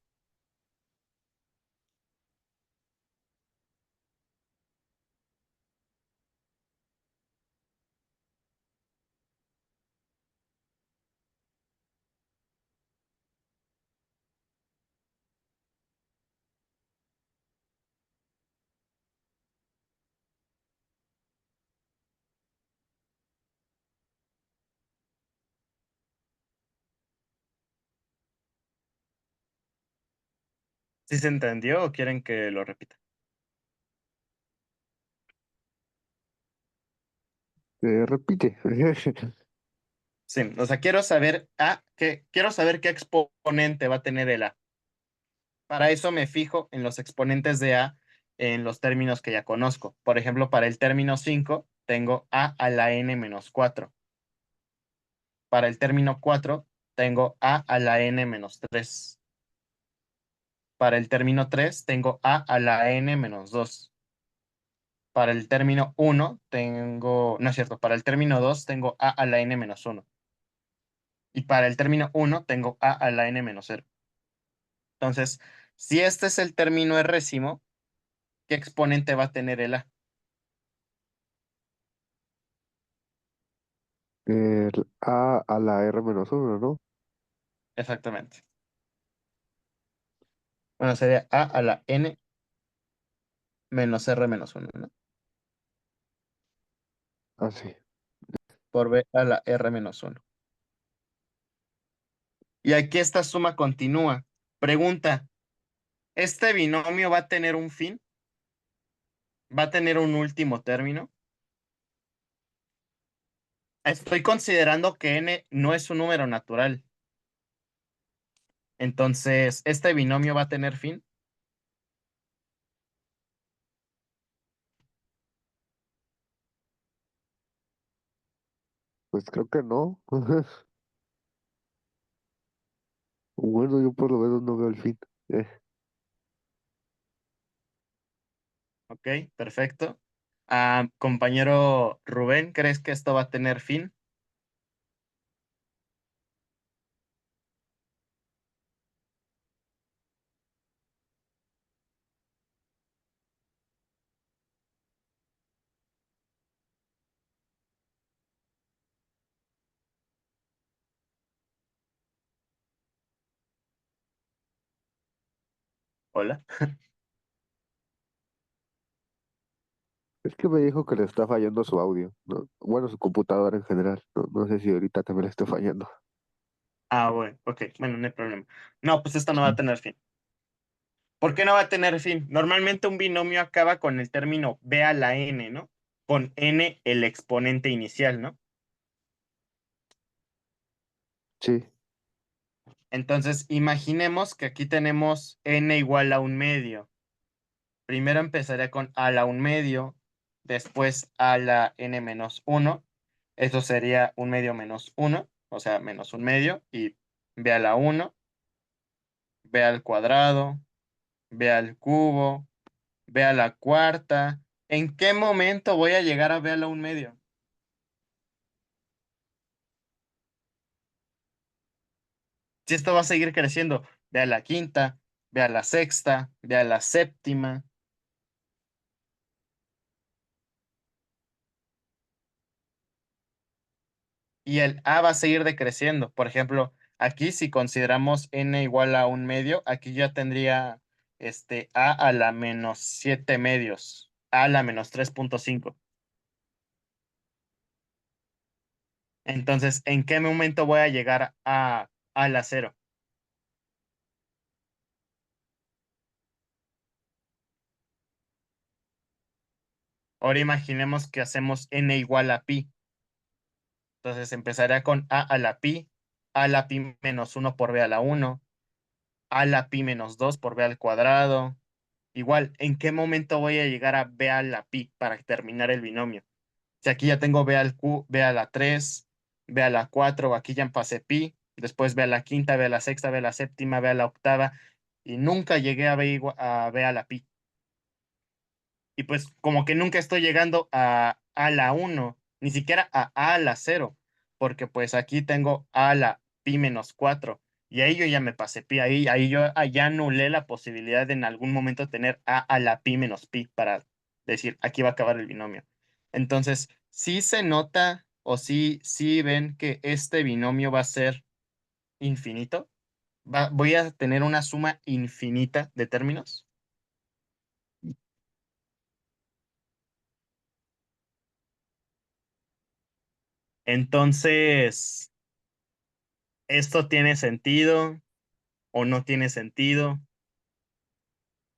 ¿Sí se entendió o quieren que lo repita? Repite. Sí, o sea, quiero saber qué exponente va a tener el A. Para eso me fijo en los exponentes de A en los términos que ya conozco. Por ejemplo, para el término 5 tengo A a la n menos 4. Para el término 4 tengo A a la n menos 3. Para el término 3 tengo A a la n menos 2. Para el término uno tengo, no es cierto, para el término 2 tengo A a la n menos 1. Y para el término uno tengo A a la n menos 0. Entonces, si este es el término errésimo, ¿qué exponente va a tener el A? El A a la R-1, ¿no? Exactamente. Bueno, sería A a la n menos r menos 1, ¿no? Ah, sí. Por B a la r menos 1. Y aquí esta suma continúa. Pregunta, ¿este binomio va a tener un fin? ¿Va a tener un último término? Estoy considerando que n no es un número natural. Entonces, ¿este binomio va a tener fin? Pues creo que no. bueno, yo por lo menos no veo el fin. Eh, Ok, perfecto. Compañero Rubén, ¿crees que esto va a tener fin? Hola. es que me dijo que le está fallando su audio, ¿no? Bueno, su computadora en general. No, no sé si ahorita también le está fallando. Bueno, ok, bueno, no hay problema. No, pues esto no va a Sí. tener fin. ¿Por qué no va a tener fin? Normalmente un binomio acaba con el término b a la n, ¿no? Con n el exponente inicial, ¿no? Sí, Entonces, imaginemos que aquí tenemos n igual a un medio. Primero empezaría con a la un medio, después a la n menos uno. Eso sería un medio menos uno, o sea, menos un medio, y b a la uno, b al cuadrado, b al cubo, b a la cuarta. ¿En qué momento voy a llegar a b a la un medio? Si esto va a seguir creciendo, b a la quinta, b a la sexta, b a la séptima, y el a va a seguir decreciendo. Por ejemplo, aquí si consideramos n igual a un medio, aquí ya tendría a la menos 7 medios, a la menos 3,5. Entonces, ¿en qué momento voy a llegar a la cero? Ahora imaginemos que hacemos n igual a pi. Entonces empezaría con a la pi menos uno por b a la uno, a la pi menos 2 por b al cuadrado. Igual, ¿en qué momento voy a llegar a b a la pi para terminar el binomio? Si aquí ya tengo b al q, b a la 3, b a la 4, aquí ya pasé pi, después b a la quinta, b a la sexta, b a la séptima, b a la octava, y nunca llegué a b a la pi. Y pues como que nunca estoy llegando a la uno, ni siquiera a la cero, porque pues aquí tengo a la pi menos 4 y ahí yo ya me pasé pi, ahí yo ya anulé la posibilidad de en algún momento tener a la pi menos pi para decir, aquí va a acabar el binomio. Entonces, sí se nota o sí ven que este binomio va a ser infinito. Voy a tener una suma infinita de términos. Entonces, ¿esto tiene sentido o no tiene sentido?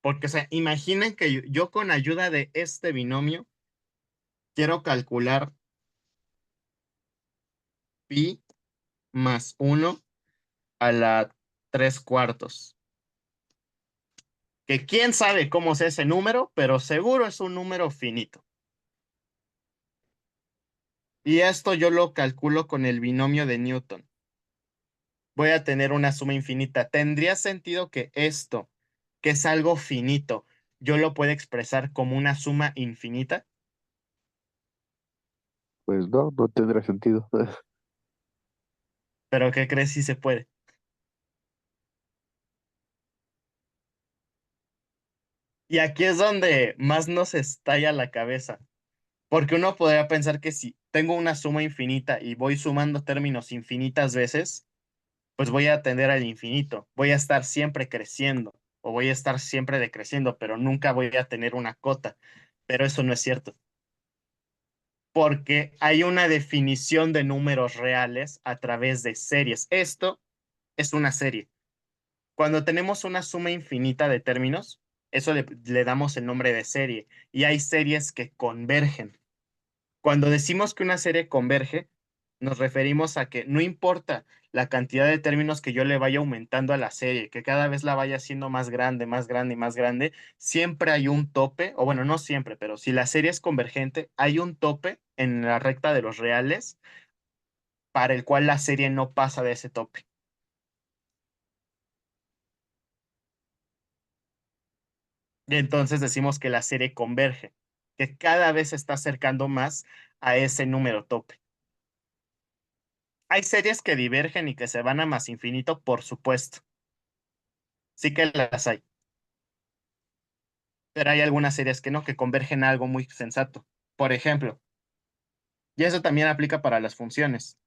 Porque, o sea, imaginen que yo con ayuda de este binomio quiero calcular pi más uno a la 3 cuartos. Que quién sabe cómo es ese número, pero seguro es un número finito. Y esto yo lo calculo con el binomio de Newton. Voy a tener una suma infinita. ¿Tendría sentido que esto, que es algo finito, yo lo pueda expresar como una suma infinita? pues no, no tendrá sentido. Pero ¿qué crees si se puede? Y aquí es donde más nos estalla la cabeza, porque uno podría pensar que si tengo una suma infinita y voy sumando términos infinitas veces, pues voy a tender al infinito, voy a estar siempre creciendo o voy a estar siempre decreciendo, pero nunca voy a tener una cota. Pero eso no es cierto, porque hay una definición de números reales a través de series. Esto es una serie. Cuando tenemos una suma infinita de términos, eso le damos el nombre de serie y hay series que convergen. Cuando decimos que una serie converge, nos referimos a que no importa la cantidad de términos que yo le vaya aumentando a la serie, que cada vez la vaya haciendo más grande, más grande y más grande, siempre hay un tope, o bueno, no siempre, pero si la serie es convergente, hay un tope en la recta de los reales para el cual la serie no pasa de ese tope. Y entonces decimos que la serie converge, que cada vez se está acercando más a ese número tope. Hay series que divergen y que se van a más infinito, por supuesto. Sí que las hay. Pero hay algunas series que no, que convergen a algo muy sensato. Por ejemplo, y eso también aplica para las funciones.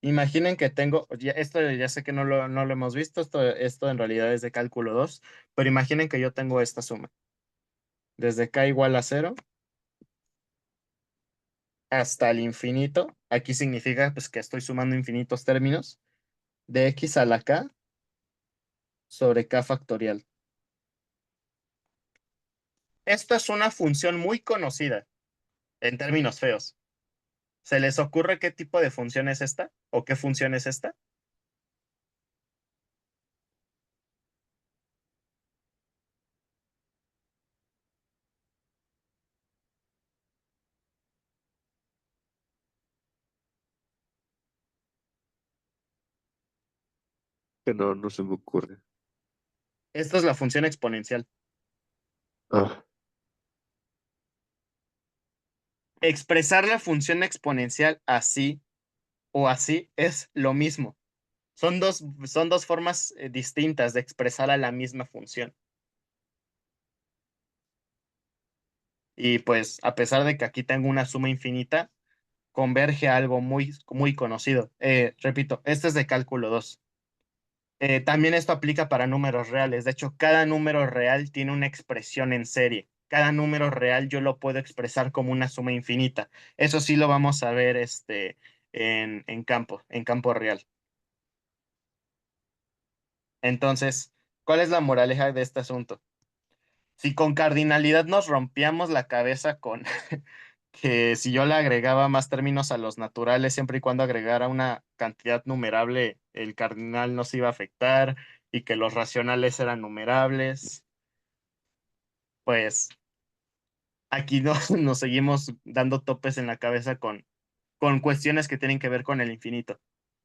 Imaginen que tengo, esto ya sé que no lo hemos visto, esto en realidad es de cálculo 2, pero imaginen que yo tengo esta suma. Desde k igual a 0 hasta el infinito. Aquí significa pues, que estoy sumando infinitos términos de x a la k sobre k factorial. Esto es una función muy conocida en términos feos. ¿Se les ocurre qué tipo de función es esta? ¿O qué función es esta? Que no, no se me ocurre. Esta es la función exponencial. Ah, Expresar la función exponencial así o así es lo mismo. Son dos formas distintas de expresar a la misma función. Y pues, a pesar de que aquí tengo una suma infinita, converge a algo muy, muy conocido. Repito, este es de cálculo 2. También esto aplica para números reales. De hecho, cada número real tiene una expresión en serie. Cada número real yo lo puedo expresar como una suma infinita. Eso sí lo vamos a ver en campo real. Entonces, ¿cuál es la moraleja de este asunto? Si con cardinalidad nos rompíamos la cabeza con que si yo le agregaba más términos a los naturales, siempre y cuando agregara una cantidad numerable, el cardinal no se iba a afectar y que los racionales eran numerables, pues aquí no, nos seguimos dando topes en la cabeza con cuestiones que tienen que ver con el infinito.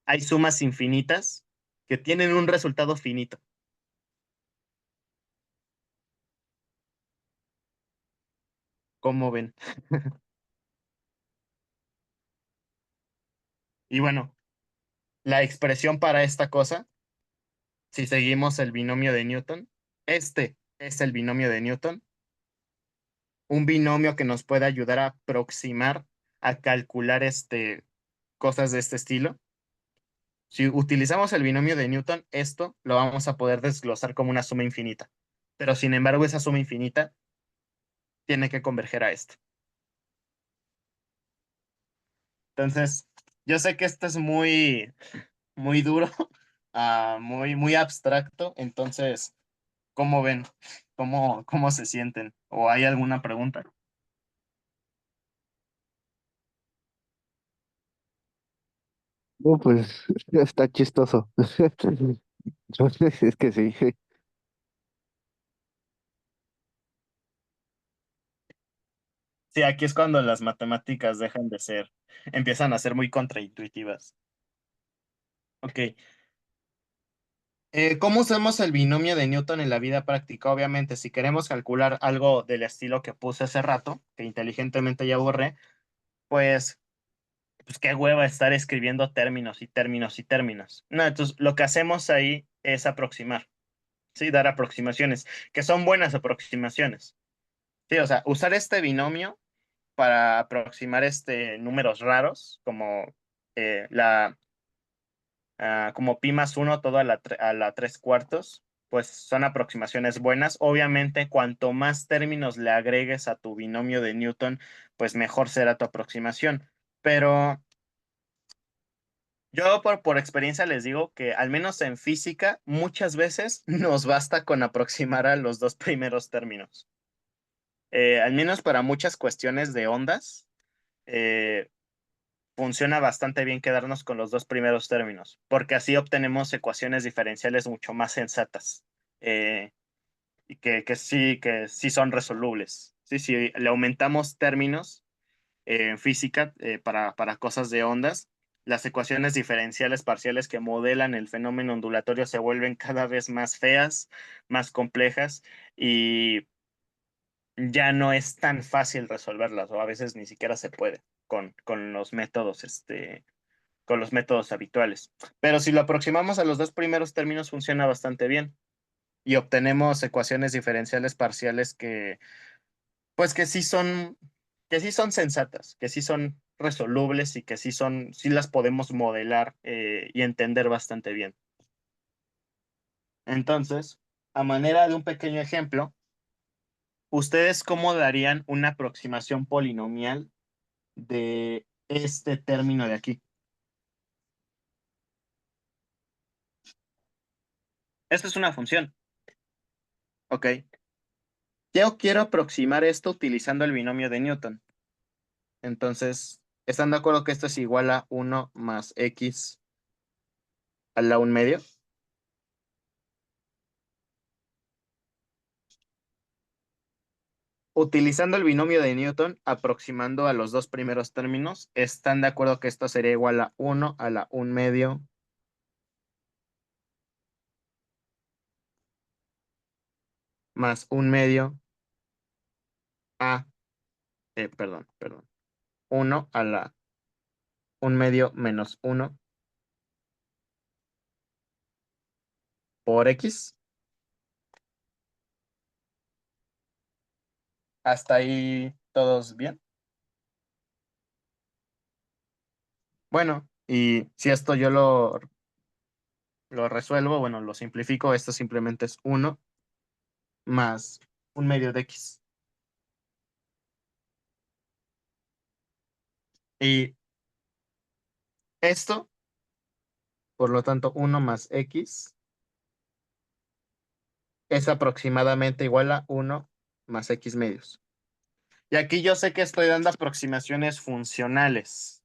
Hay sumas infinitas que tienen un resultado finito. ¿Cómo ven? Y bueno, la expresión para esta cosa, si seguimos el binomio de Newton, este es el binomio de Newton, un binomio que nos puede ayudar a aproximar, a calcular cosas de este estilo. Si utilizamos el binomio de Newton, esto lo vamos a poder desglosar como una suma infinita. Pero sin embargo, esa suma infinita tiene que converger a esto. Entonces, yo sé que esto es muy, muy duro, muy, muy abstracto. Entonces, ¿cómo ven? ¿Cómo se sienten? ¿O hay alguna pregunta? no, pues está chistoso. Es que sí. Sí, aquí es cuando las matemáticas dejan de ser, empiezan a ser muy contraintuitivas. Ok. ¿Cómo usamos el binomio de Newton en la vida práctica? Obviamente, si queremos calcular algo del estilo que puse hace rato, que inteligentemente ya borré, pues qué hueva estar escribiendo términos y términos y términos. No, entonces lo que hacemos ahí es aproximar, ¿sí? Dar aproximaciones, que son buenas aproximaciones. Sí, o sea, usar este binomio para aproximar números raros, como como pi más uno todo a la 3/4, pues son aproximaciones buenas. Obviamente, cuanto más términos le agregues a tu binomio de Newton, pues mejor será tu aproximación. Pero yo por experiencia les digo que al menos en física muchas veces nos basta con aproximar a los dos primeros términos. Al menos para muchas cuestiones de ondas, eh, funciona bastante bien quedarnos con los dos primeros términos, porque así obtenemos ecuaciones diferenciales mucho más sensatas, eh, y que sí son resolubles. Sí, si le aumentamos términos en física, para cosas de ondas, las ecuaciones diferenciales parciales que modelan el fenómeno ondulatorio se vuelven cada vez más feas, más complejas y ya no es tan fácil resolverlas o a veces ni siquiera se puede con los métodos, con los métodos habituales. Pero si lo aproximamos a los dos primeros términos funciona bastante bien y obtenemos ecuaciones diferenciales parciales pues que sí son sensatas, que sí son resolubles y que sí las podemos modelar y entender bastante bien. Entonces, a manera de un pequeño ejemplo, ¿ustedes cómo darían una aproximación polinomial de este término de aquí? Esto es una función, ¿ok? Yo quiero aproximar esto utilizando el binomio de Newton. Entonces, ¿están de acuerdo que esto es igual a 1 más x a la 1 medio? Utilizando el binomio de Newton, aproximando a los dos primeros términos, ¿están de acuerdo que esto sería igual a 1 a la 1 medio más 1 medio a, perdón, 1 a la 1 medio menos 1 por x? ¿Hasta ahí todos bien? Bueno, y si esto yo lo resuelvo, bueno, lo simplifico, esto simplemente es 1 más 1 medio de x. Y esto, por lo tanto, 1 más x es aproximadamente igual a 1 más x medios. Y aquí yo sé que estoy dando aproximaciones funcionales.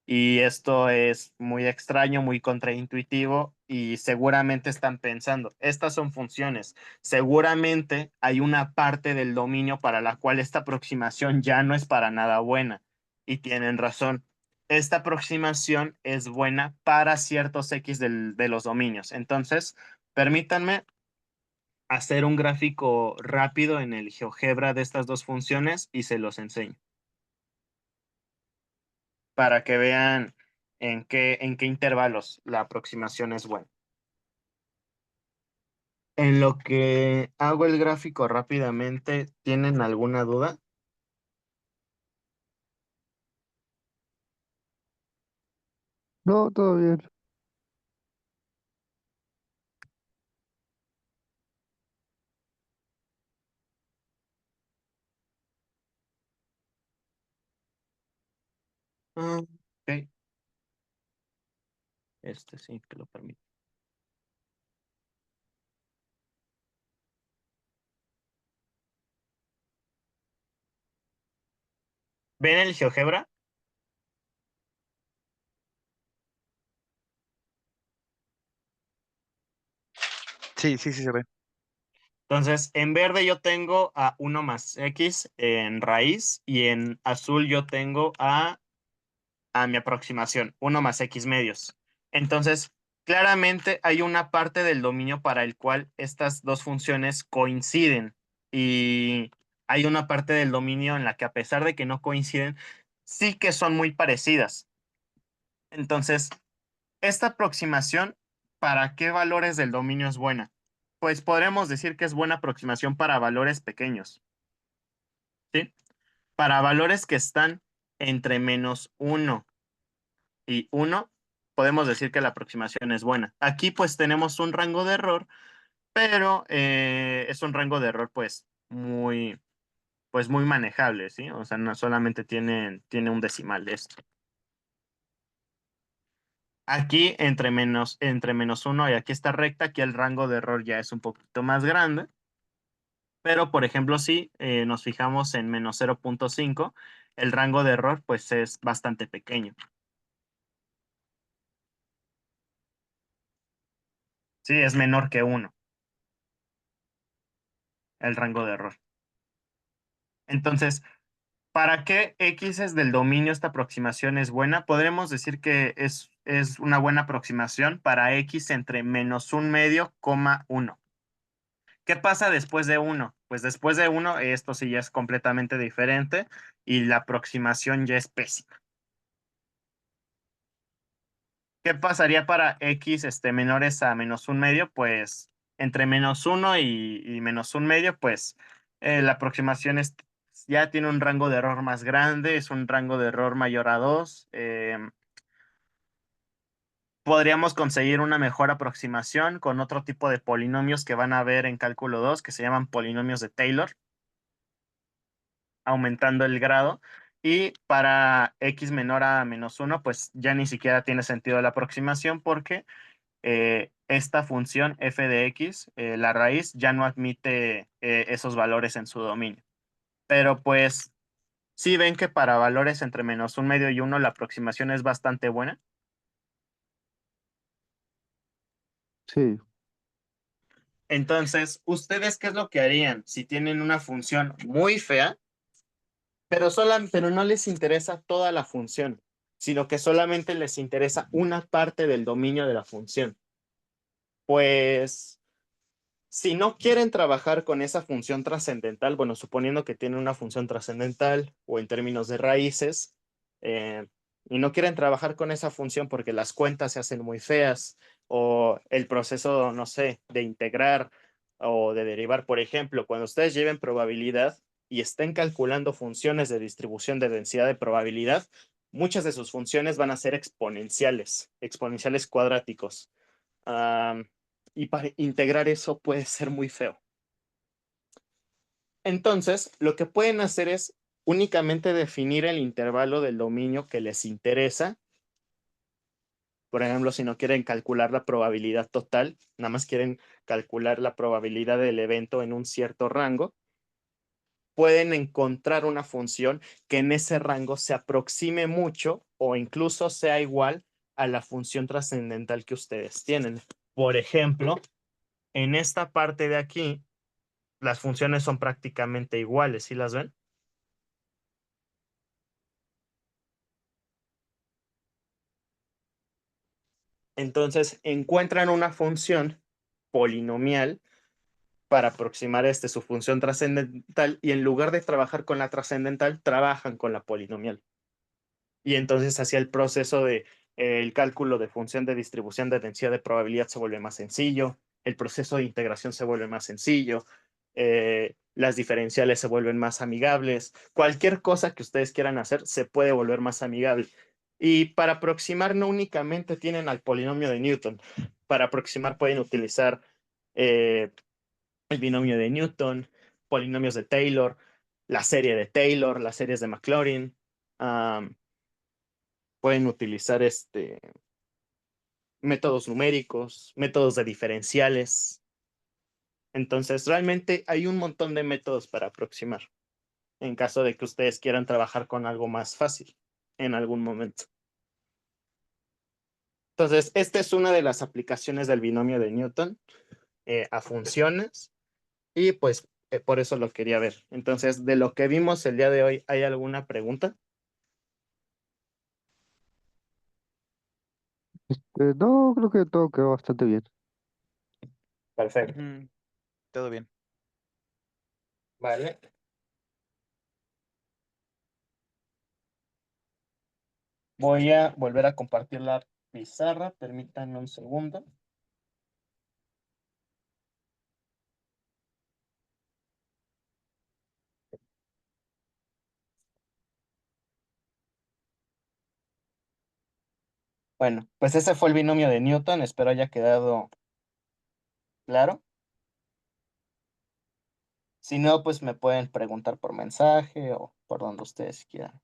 Y esto es muy extraño, muy contraintuitivo y seguramente están pensando, estas son funciones. Seguramente hay una parte del dominio para la cual esta aproximación ya no es para nada buena. Y tienen razón. Esta aproximación es buena para ciertos x de los dominios. Entonces, permítanme hacer un gráfico rápido en el GeoGebra de estas dos funciones y se los enseño para que vean en qué intervalos la aproximación es buena. En lo que hago el gráfico rápidamente, ¿tienen alguna duda? No, todo bien. Ah, ok, este sí que lo permite. ¿Ven el GeoGebra? Sí, sí, sí se ve. Entonces, en verde yo tengo a 1 más x en raíz y en azul yo tengo a mi aproximación, 1 más x medios. Entonces, claramente hay una parte del dominio para el cual estas dos funciones coinciden y hay una parte del dominio en la que a pesar de que no coinciden, sí que son muy parecidas. Entonces, esta aproximación, ¿para qué valores del dominio es buena? Pues podremos decir que es buena aproximación para valores pequeños, ¿sí? Para valores que están entre -1 y 1, podemos decir que la aproximación es buena. Aquí pues tenemos un rango de error, pero es un rango de error pues muy manejable, ¿sí? O sea, no solamente tiene un decimal de esto. Aquí entre menos 1 y aquí está recta, aquí el rango de error ya es un poquito más grande, pero por ejemplo, si nos fijamos en -0.5, el rango de error pues es bastante pequeño. Sí, es menor que 1 el rango de error. Entonces, ¿Para qué X es del dominio esta aproximación es buena? Podremos decir que es una buena aproximación para X entre -1/2, coma 1. ¿Qué pasa después de 1? Pues después de 1, esto sí ya es completamente diferente y la aproximación ya es pésima. ¿Qué pasaría para X menores a -1/2? Pues entre -1 y -1/2, pues la aproximación ya tiene un rango de error más grande, es un rango de error mayor a 2. Podríamos conseguir una mejor aproximación con otro tipo de polinomios que van a ver en cálculo 2 que se llaman polinomios de Taylor, aumentando el grado. Y para X menor a -1, pues ya ni siquiera tiene sentido la aproximación porque esta función f de x, la raíz, ya no admite esos valores en su dominio. Pero pues sí ven que para valores entre -1/2 y 1 la aproximación es bastante buena. Sí, Entonces, ¿ustedes qué es lo que harían si tienen una función muy fea, pero no les interesa toda la función, sino que solamente les interesa una parte del dominio de la función? Pues si no quieren trabajar con esa función trascendental, bueno, suponiendo que tienen una función trascendental o en términos de raíces, eh, y no quieren trabajar con esa función porque las cuentas se hacen muy feas o el proceso, no sé, de integrar o de derivar, por ejemplo, cuando ustedes lleven probabilidad y estén calculando funciones de distribución de densidad de probabilidad, muchas de sus funciones van a ser exponenciales, exponenciales cuadráticos. Y para integrar eso puede ser muy feo. Entonces, lo que pueden hacer es únicamente definir el intervalo del dominio que les interesa. Por ejemplo, si no quieren calcular la probabilidad total, nada más quieren calcular la probabilidad del evento en un cierto rango, pueden encontrar una función que en ese rango se aproxime mucho o incluso sea igual a la función trascendental que ustedes tienen. Por ejemplo, en esta parte de aquí, las funciones son prácticamente iguales, ¿sí las ven? Entonces encuentran una función polinomial para aproximar su función trascendental y en lugar de trabajar con la trascendental, trabajan con la polinomial. Y entonces hacia el proceso de el cálculo de función de distribución de densidad de probabilidad se vuelve más sencillo, el proceso de integración se vuelve más sencillo, las diferenciales se vuelven más amigables, cualquier cosa que ustedes quieran hacer se puede volver más amigable. Y para aproximar no únicamente tienen al polinomio de Newton, para aproximar pueden utilizar eh, el binomio de Newton, polinomios de Taylor, la serie de Taylor, las series de Maclaurin. um, Pueden utilizar métodos numéricos, métodos de diferenciales. Entonces, realmente hay un montón de métodos para aproximar, en caso de que ustedes quieran trabajar con algo más fácil en algún momento. Entonces, esta es una de las aplicaciones del binomio de Newton a funciones y pues por eso lo quería ver. Entonces, de lo que vimos el día de hoy, ¿hay alguna pregunta? no, creo que todo quedó bastante bien. Perfecto. Todo bien. Vale. Voy a volver a compartir la pizarra. Permítanme un segundo. Bueno, pues ese fue el binomio de Newton. Espero haya quedado claro. Si no, pues me pueden preguntar por mensaje o por donde ustedes quieran.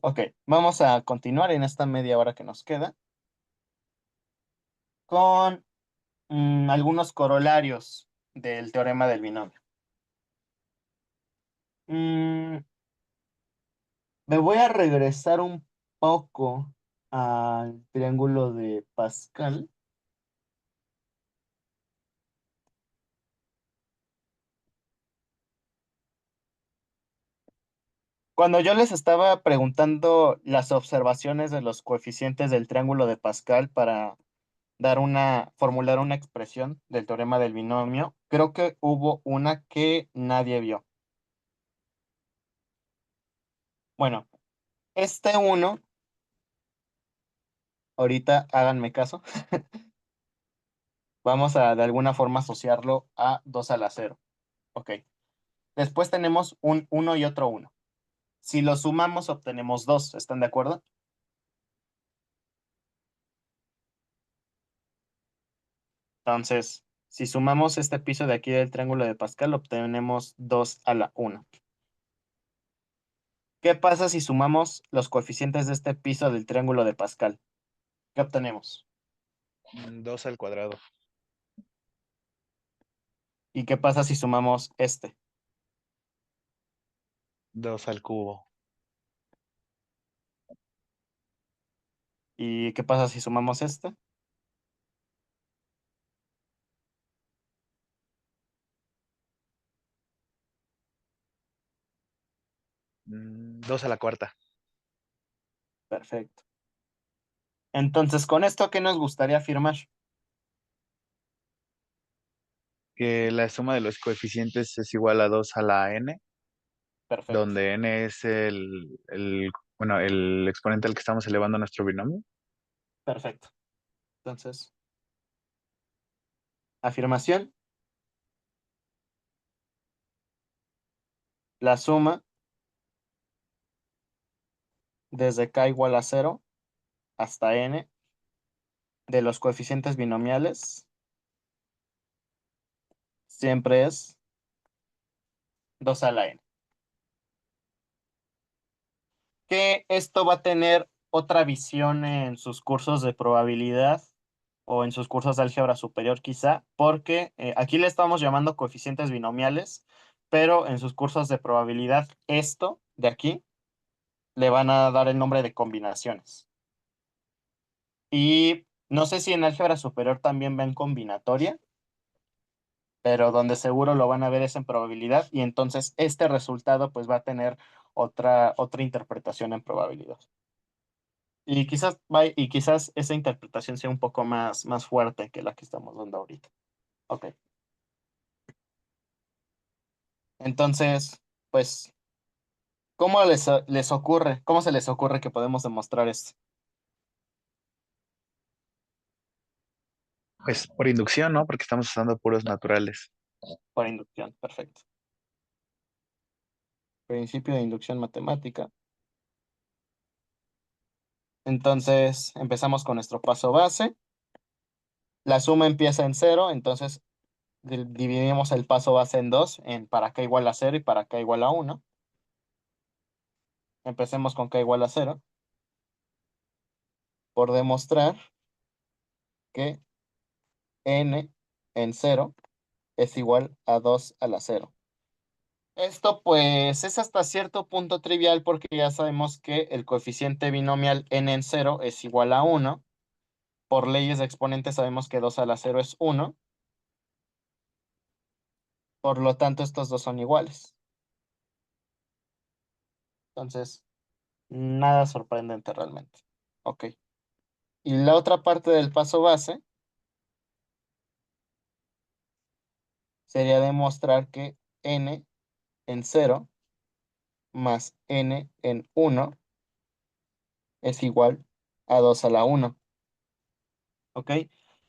Ok, vamos a continuar en esta media hora que nos queda con algunos corolarios del teorema del binomio. Mm, Me voy a regresar un poco al triángulo de Pascal. Cuando yo les estaba preguntando las observaciones de los coeficientes del triángulo de Pascal para formular una expresión del teorema del binomio, creo que hubo una que nadie vio. Bueno, este uno, ahorita háganme caso, vamos a de alguna forma asociarlo a 2 a la 0. Ok. Después tenemos un uno y otro uno. Si los sumamos, obtenemos 2. ¿Están de acuerdo? Entonces, si sumamos este piso de aquí del triángulo de Pascal, obtenemos 2 a la 1. ¿Qué pasa si sumamos los coeficientes de este piso del triángulo de Pascal? ¿Qué obtenemos? 2 al cuadrado. ¿Y qué pasa si sumamos este? 2 al cubo. ¿Y qué pasa si sumamos este? 2 a la cuarta. Perfecto. Entonces, con esto, ¿qué nos gustaría afirmar? Que la suma de los coeficientes es igual a 2 a la n, Perfecto, donde n es bueno, el exponente al que estamos elevando nuestro binomio. perfecto. Entonces, afirmación, la suma desde k igual a 0 hasta n de los coeficientes binomiales siempre es 2 a la n. Que esto va a tener otra visión en sus cursos de probabilidad o en sus cursos de álgebra superior quizá, porque aquí le estamos llamando coeficientes binomiales, pero en sus cursos de probabilidad esto de aquí le van a dar el nombre de combinaciones. Y no sé si en álgebra superior también ven combinatoria, pero donde seguro lo van a ver es en probabilidad y entonces este resultado pues va a tener otra interpretación en probabilidad. Y quizás esa interpretación sea un poco más fuerte que la que estamos dando ahorita. Ok. Entonces, pues, ¿cómo les ocurre? ¿Cómo se les ocurre que podemos demostrar esto? Pues por inducción, ¿no? Porque estamos usando puros naturales. Por inducción. Perfecto. Principio de inducción matemática. Entonces, empezamos con nuestro paso base. La suma empieza en 0, entonces dividimos el paso base en 2, en para k igual a 0 y para k igual a 1. Empecemos con k igual a 0, por demostrar que n en 0 es igual a 2 a la 0. Esto pues es hasta cierto punto trivial porque ya sabemos que el coeficiente binomial n en 0 es igual a 1. Por leyes de exponentes sabemos que 2 a la 0 es 1. Por lo tanto, estos dos son iguales. Entonces, nada sorprendente realmente. Ok. Y la otra parte del paso base sería demostrar que n en 0 más n en 1 es igual a 2 a la 1. ¿Ok?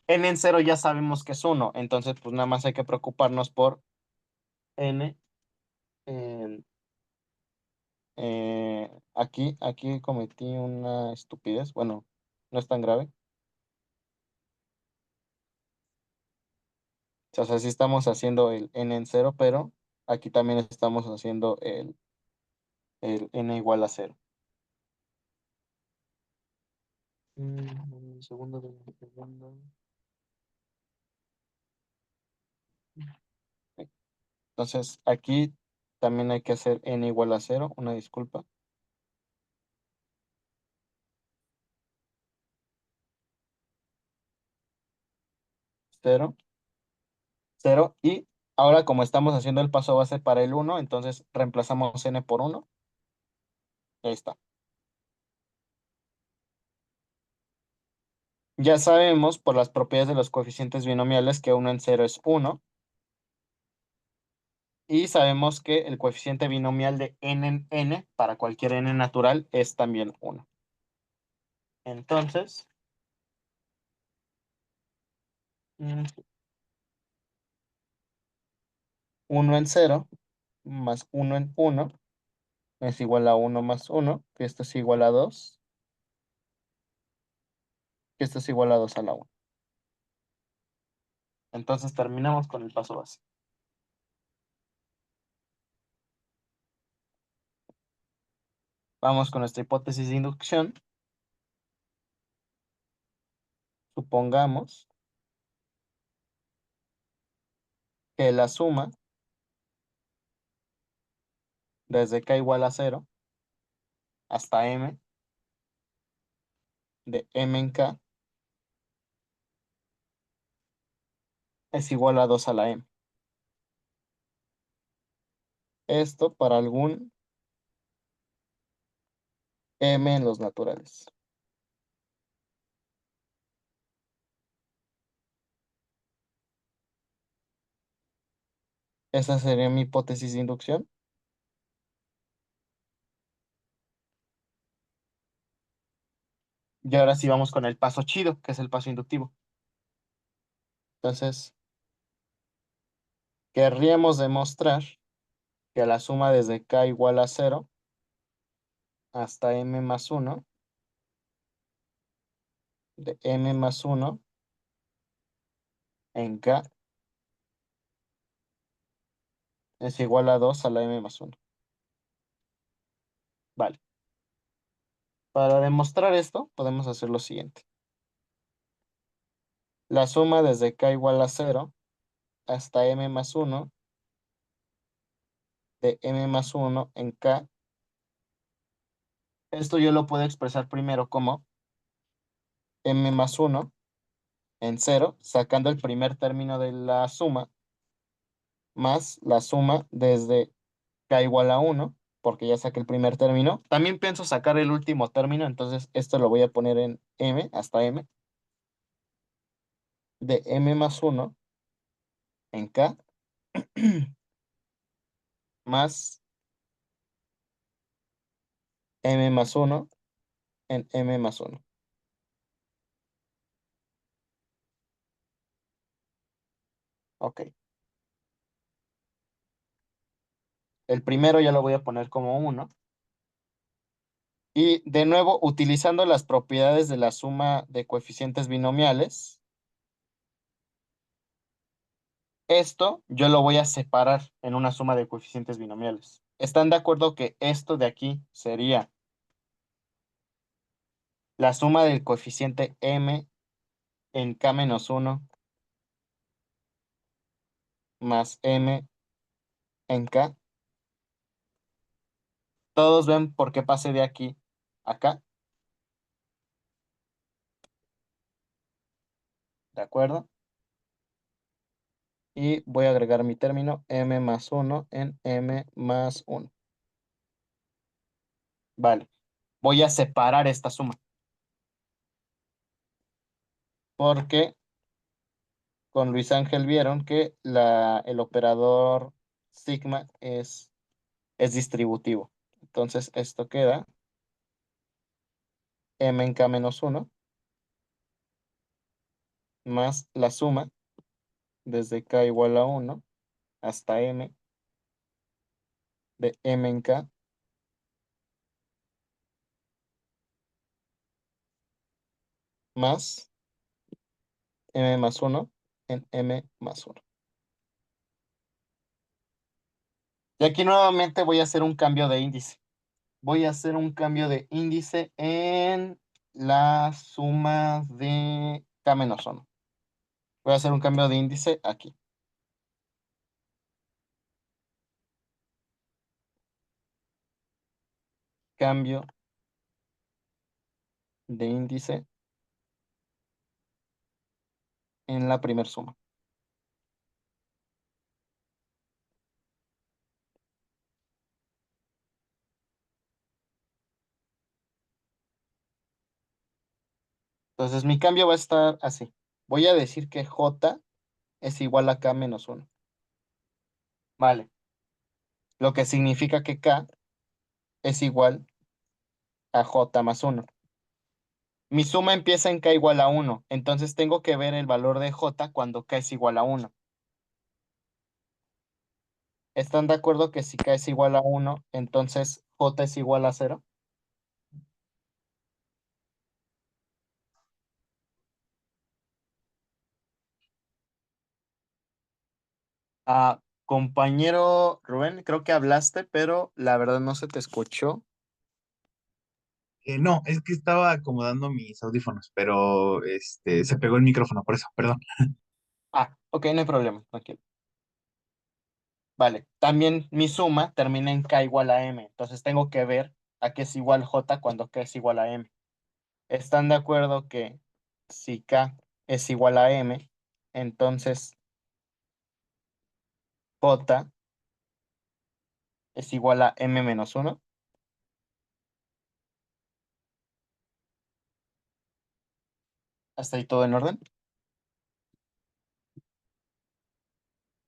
N en 0 ya sabemos que es 1, entonces pues nada más hay que preocuparnos por n en... aquí cometí una estupidez. Bueno, no es tan grave. O sea, sí estamos haciendo el n en 0, pero aquí también estamos haciendo el n igual a 0. Un segundo, un segundo. Entonces, aquí también hay que hacer n igual a 0. Una disculpa. 0, 0. Y ahora como estamos haciendo el paso base para el 1, entonces reemplazamos n por 1. Ahí está. Ya sabemos por las propiedades de los coeficientes binomiales que uno en cero es 1. Y sabemos que el coeficiente binomial de n en n para cualquier n natural es también 1. Entonces, 1 en 0 más 1 en 1 es igual a 1 más 1, que esto es igual a 2, que esto es igual a 2 a la 1. Entonces terminamos con el paso base. Vamos con nuestra hipótesis de inducción. Supongamos que la suma desde k igual a 0 hasta m de m en k es igual a 2 a la m. Esto para algún m en los naturales. Esa sería mi hipótesis de inducción. Y ahora sí vamos con el paso chido, que es el paso inductivo. Entonces, querríamos demostrar que la suma desde k igual a 0 hasta m más 1 de m más 1 en k es igual a 2 a la m más 1. Vale. Para demostrar esto, podemos hacer lo siguiente. La suma desde k igual a 0 hasta m más 1 de m más 1 en k. Esto yo lo puedo expresar primero como m más 1 en 0, sacando el primer término de la suma, más la suma desde k igual a 1, porque ya saqué el primer término. También pienso sacar el último término, entonces esto lo voy a poner en m, hasta m, de m más 1 en k, más m más 1 en m más 1. Ok. El primero ya lo voy a poner como 1. Y de nuevo, utilizando las propiedades de la suma de coeficientes binomiales, esto yo lo voy a separar en una suma de coeficientes binomiales. ¿Están de acuerdo que esto de aquí sería la suma del coeficiente m en k menos 1 más m en k? Todos ven por qué pasé de aquí a acá, ¿de acuerdo? Y voy a agregar mi término m más 1 en m más 1. Vale. Voy a separar esta suma porque con Luis Ángel vieron que el operador sigma es distributivo. Entonces esto queda m en k menos 1 más la suma desde k igual a 1 hasta m de m en k más m más 1 en m más 1. Y aquí nuevamente voy a hacer un cambio de índice. Voy a hacer un cambio de índice en la suma de k menos 1. Voy a hacer un cambio de índice aquí. Cambio de índice en la primer suma. Entonces mi cambio va a estar así. Voy a decir que J es igual a K menos 1. Vale. Lo que significa que K es igual a J más 1. Mi suma empieza en K igual a 1. Entonces tengo que ver el valor de J cuando K es igual a 1. ¿Están de acuerdo que si K es igual a 1, entonces J es igual a 0? Compañero Rubén, creo que hablaste, pero la verdad no se te escuchó. No, es que estaba acomodando mis audífonos, pero se pegó el micrófono, por eso, perdón. Ok, no hay problema, tranquilo. Vale, también mi suma termina en K igual a M, entonces tengo que ver a qué es igual J cuando K es igual a M. ¿Están de acuerdo que si K es igual a M, entonces J es igual a M menos 1? ¿Hasta ahí todo en orden?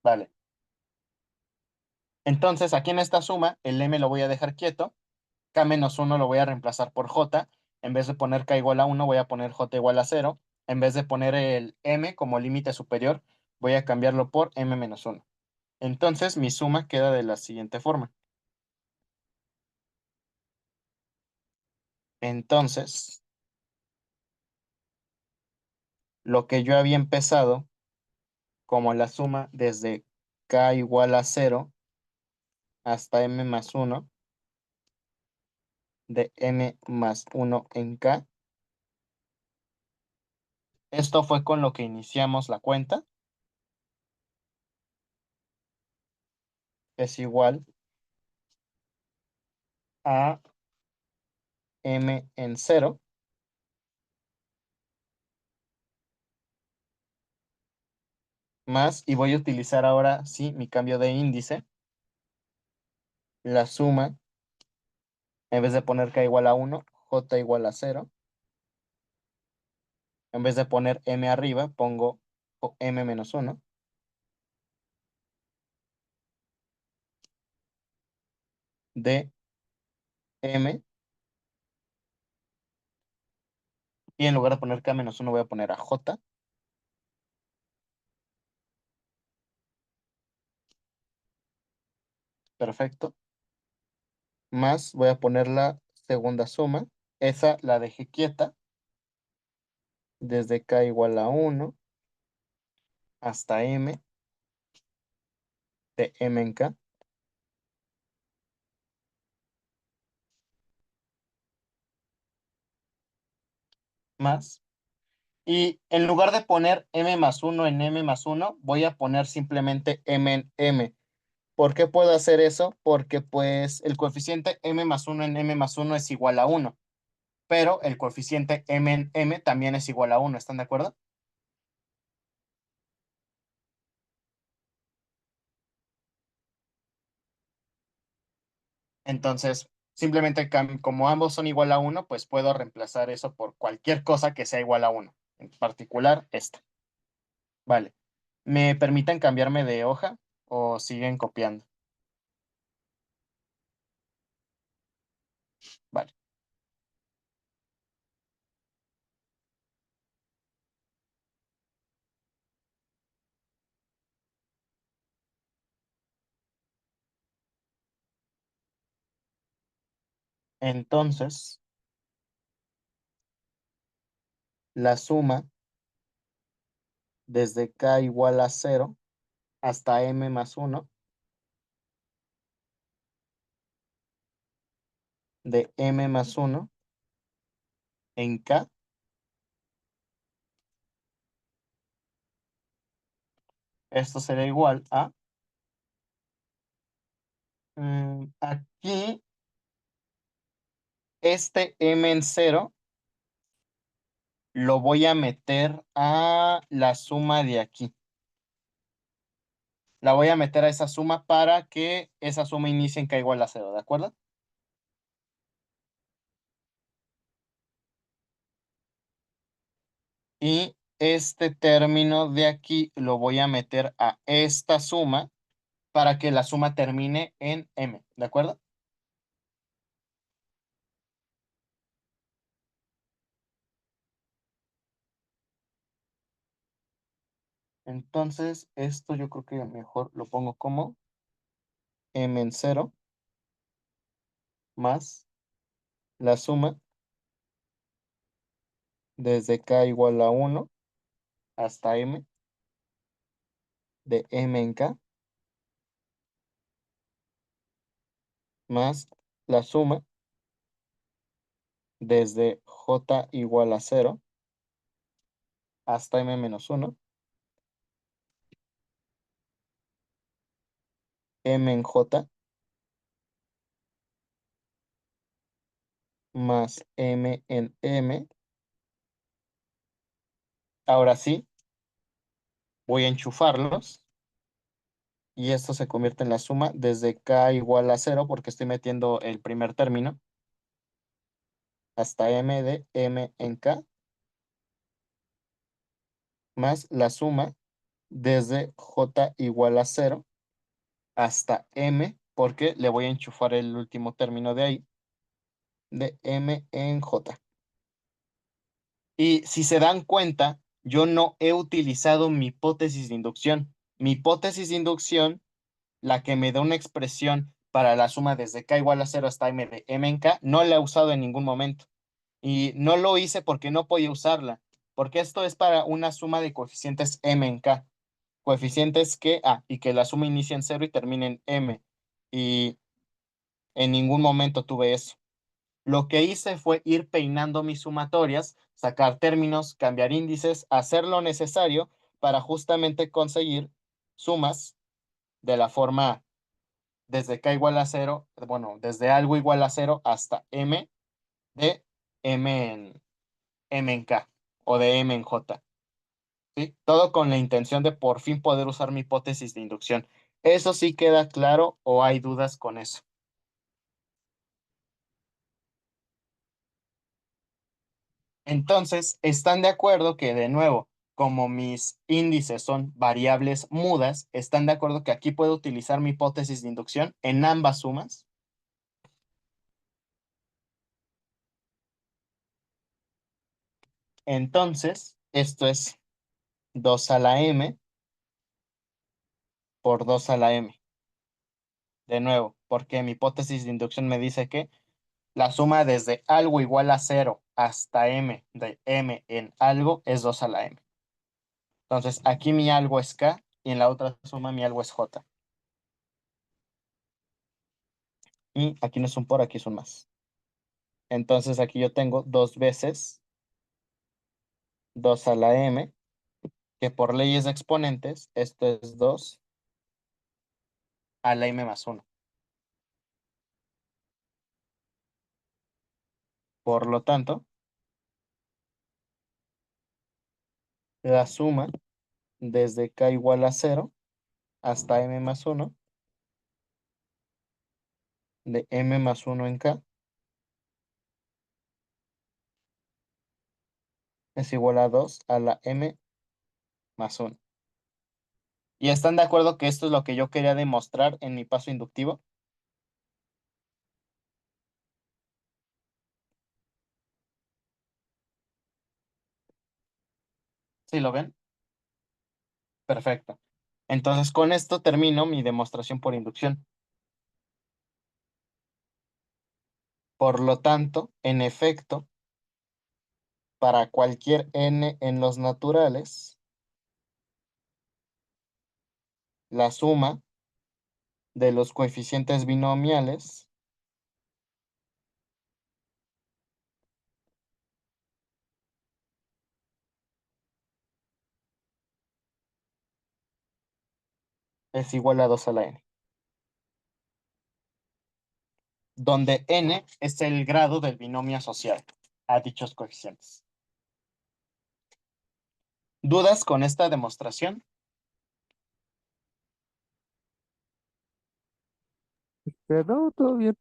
Vale. Entonces, aquí en esta suma, el M lo voy a dejar quieto, K menos 1 lo voy a reemplazar por J, en vez de poner K igual a 1, voy a poner J igual a 0, en vez de poner el M como límite superior, voy a cambiarlo por M menos 1. Entonces, mi suma queda de la siguiente forma. Entonces, lo que yo había empezado como la suma desde K igual a 0 hasta M más 1, de M más 1 en K, esto fue con lo que iniciamos la cuenta, es igual a M en 0 más, y voy a utilizar ahora sí mi cambio de índice, la suma, en vez de poner K igual a 1, J igual a 0, en vez de poner M arriba, pongo M menos 1, de M, y en lugar de poner K menos 1 voy a poner a J, perfecto, más voy a poner la segunda suma, esa la dejé quieta, desde K igual a 1 hasta M, de M en K, más. Y en lugar de poner M más 1 en M más 1, voy a poner simplemente M en M. ¿Por qué puedo hacer eso? Porque pues el coeficiente M más 1 en M más 1 es igual a 1, pero el coeficiente M en M también es igual a 1. ¿Están de acuerdo? Entonces, simplemente como ambos son igual a 1, pues puedo reemplazar eso por cualquier cosa que sea igual a 1. En particular, esta. Vale. ¿Me permiten cambiarme de hoja o siguen copiando? Vale. Entonces, la suma desde K igual a 0 hasta M más 1, de M más 1 en K, esto será igual a, aquí, este M en 0 lo voy a meter a la suma de aquí. La voy a meter a esa suma para que esa suma inicie en K igual a 0, ¿de acuerdo? Y este término de aquí lo voy a meter a esta suma para que la suma termine en m, ¿de acuerdo? Entonces, esto yo creo que mejor lo pongo como m en 0 más la suma desde k igual a 1 hasta m de m en k más la suma desde j igual a 0 hasta m menos 1, m en j más m en m. Ahora sí, voy a enchufarlos y esto se convierte en la suma desde k igual a 0 porque estoy metiendo el primer término hasta m de m en k más la suma desde j igual a 0 hasta m porque le voy a enchufar el último término de ahí de m en j. Y si se dan cuenta, yo no he utilizado mi hipótesis de inducción. Mi hipótesis de inducción, la que me da una expresión para la suma desde k igual a 0 hasta m de m en k, no la he usado en ningún momento. Y no lo hice porque no podía usarla, porque esto es para una suma de coeficientes m en k. Coeficientes y que la suma inicie en 0 y termine en m. Y en ningún momento tuve eso. Lo que hice fue ir peinando mis sumatorias, sacar términos, cambiar índices, hacer lo necesario para justamente conseguir sumas de la forma desde k igual a 0, bueno, desde algo igual a 0 hasta m de m en k o de m en j. ¿Sí? Todo con la intención de por fin poder usar mi hipótesis de inducción. ¿Eso sí queda claro o hay dudas con eso? Entonces, ¿están de acuerdo que, de nuevo, como mis índices son variables mudas, están de acuerdo que aquí puedo utilizar mi hipótesis de inducción en ambas sumas? Entonces, esto es 2 a la m por 2 a la m. De nuevo, porque mi hipótesis de inducción me dice que la suma desde algo igual a 0 hasta m de m en algo es 2 a la m. Entonces, aquí mi algo es k y en la otra suma mi algo es j. Y aquí no es un por, aquí es un más. Entonces, aquí yo tengo dos veces 2 a la m, que por leyes de exponentes, esto es 2 a la m más 1. Por lo tanto, la suma desde k igual a 0 hasta m más 1 de m más 1 en k es igual a 2 a la m más 1. ¿Y están de acuerdo que esto es lo que yo quería demostrar en mi paso inductivo? ¿Sí lo ven? Perfecto. Entonces, con esto termino mi demostración por inducción. Por lo tanto, en efecto, para cualquier n en los naturales, la suma de los coeficientes binomiales es igual a 2 a la n, donde n es el grado del binomio asociado a dichos coeficientes. ¿Dudas con esta demostración? No, todo bien.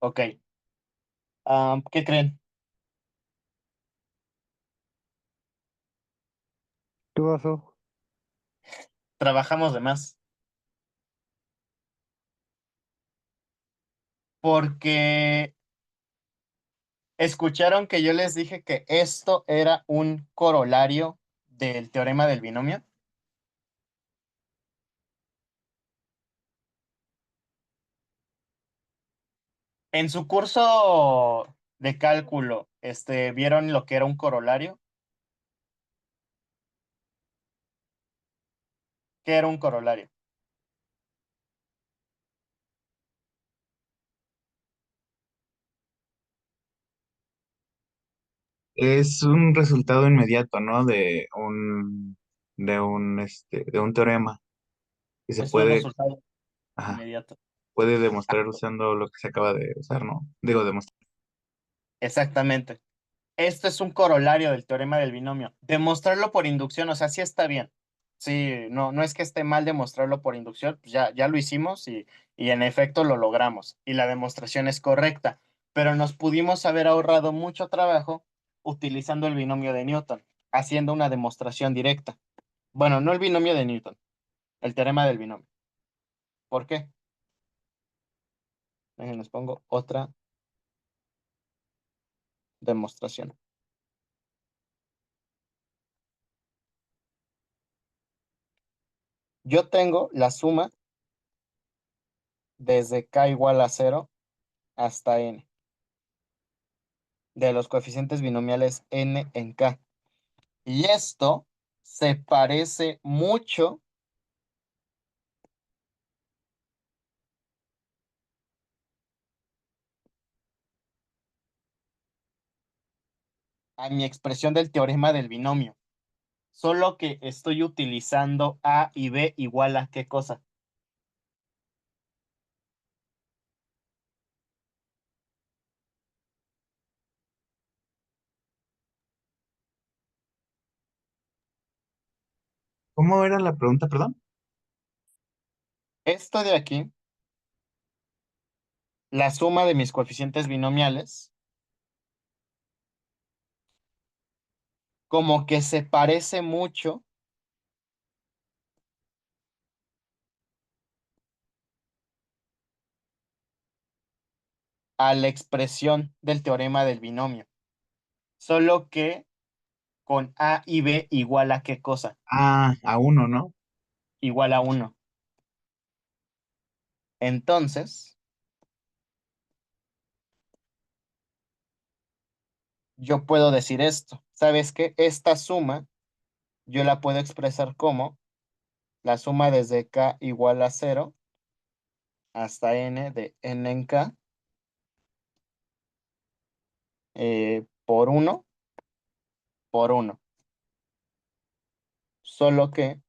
Ok. ¿Qué creen? pasó? Trabajamos de más. Porque escucharon que yo les dije que esto era un corolario del teorema del binomio. En su curso de cálculo, ¿vieron lo que era un corolario? ¿Qué era un corolario? Es un resultado inmediato, ¿no? De un teorema que se Es un puede, resultado ajá, inmediato. puede demostrar usando lo que se acaba de usar, ¿no? Digo, demostrar. Exactamente. Esto es un corolario del teorema del binomio. Demostrarlo por inducción, o sea, sí está bien. Sí, no, no es que esté mal demostrarlo por inducción, pues ya lo hicimos y en efecto lo logramos. Y la demostración es correcta, pero nos pudimos haber ahorrado mucho trabajo utilizando el binomio de Newton, haciendo una demostración directa. Bueno, no el binomio de Newton, el teorema del binomio. ¿Por qué? Les pongo otra demostración. Yo tengo la suma desde k igual a 0 hasta n de los coeficientes binomiales n en k. Y esto se parece mucho a mi expresión del teorema del binomio, solo que estoy utilizando a y b igual a qué cosa. ¿Cómo era la pregunta, perdón? Esto de aquí, la suma de mis coeficientes binomiales, como que se parece mucho a la expresión del teorema del binomio, solo que con a y b igual a qué cosa, Ah, a uno, ¿no? igual a 1. Entonces, yo puedo decir esto. ¿Sabes qué? Esta suma yo la puedo expresar como la suma desde k igual a 0 hasta n de n en k por 1 por 1. Solo que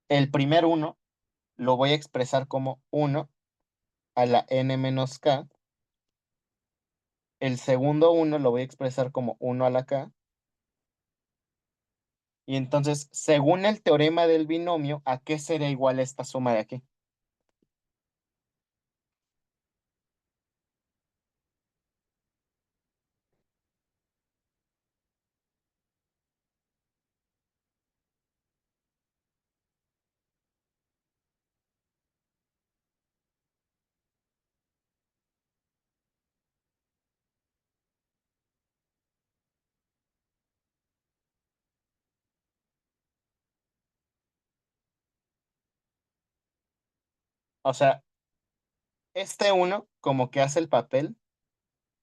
el primer uno lo voy a expresar como 1 a la n menos k. El segundo uno lo voy a expresar como 1 a la k. Y entonces, según el teorema del binomio, ¿a qué sería igual esta suma de aquí? O sea, este uno como que hace el papel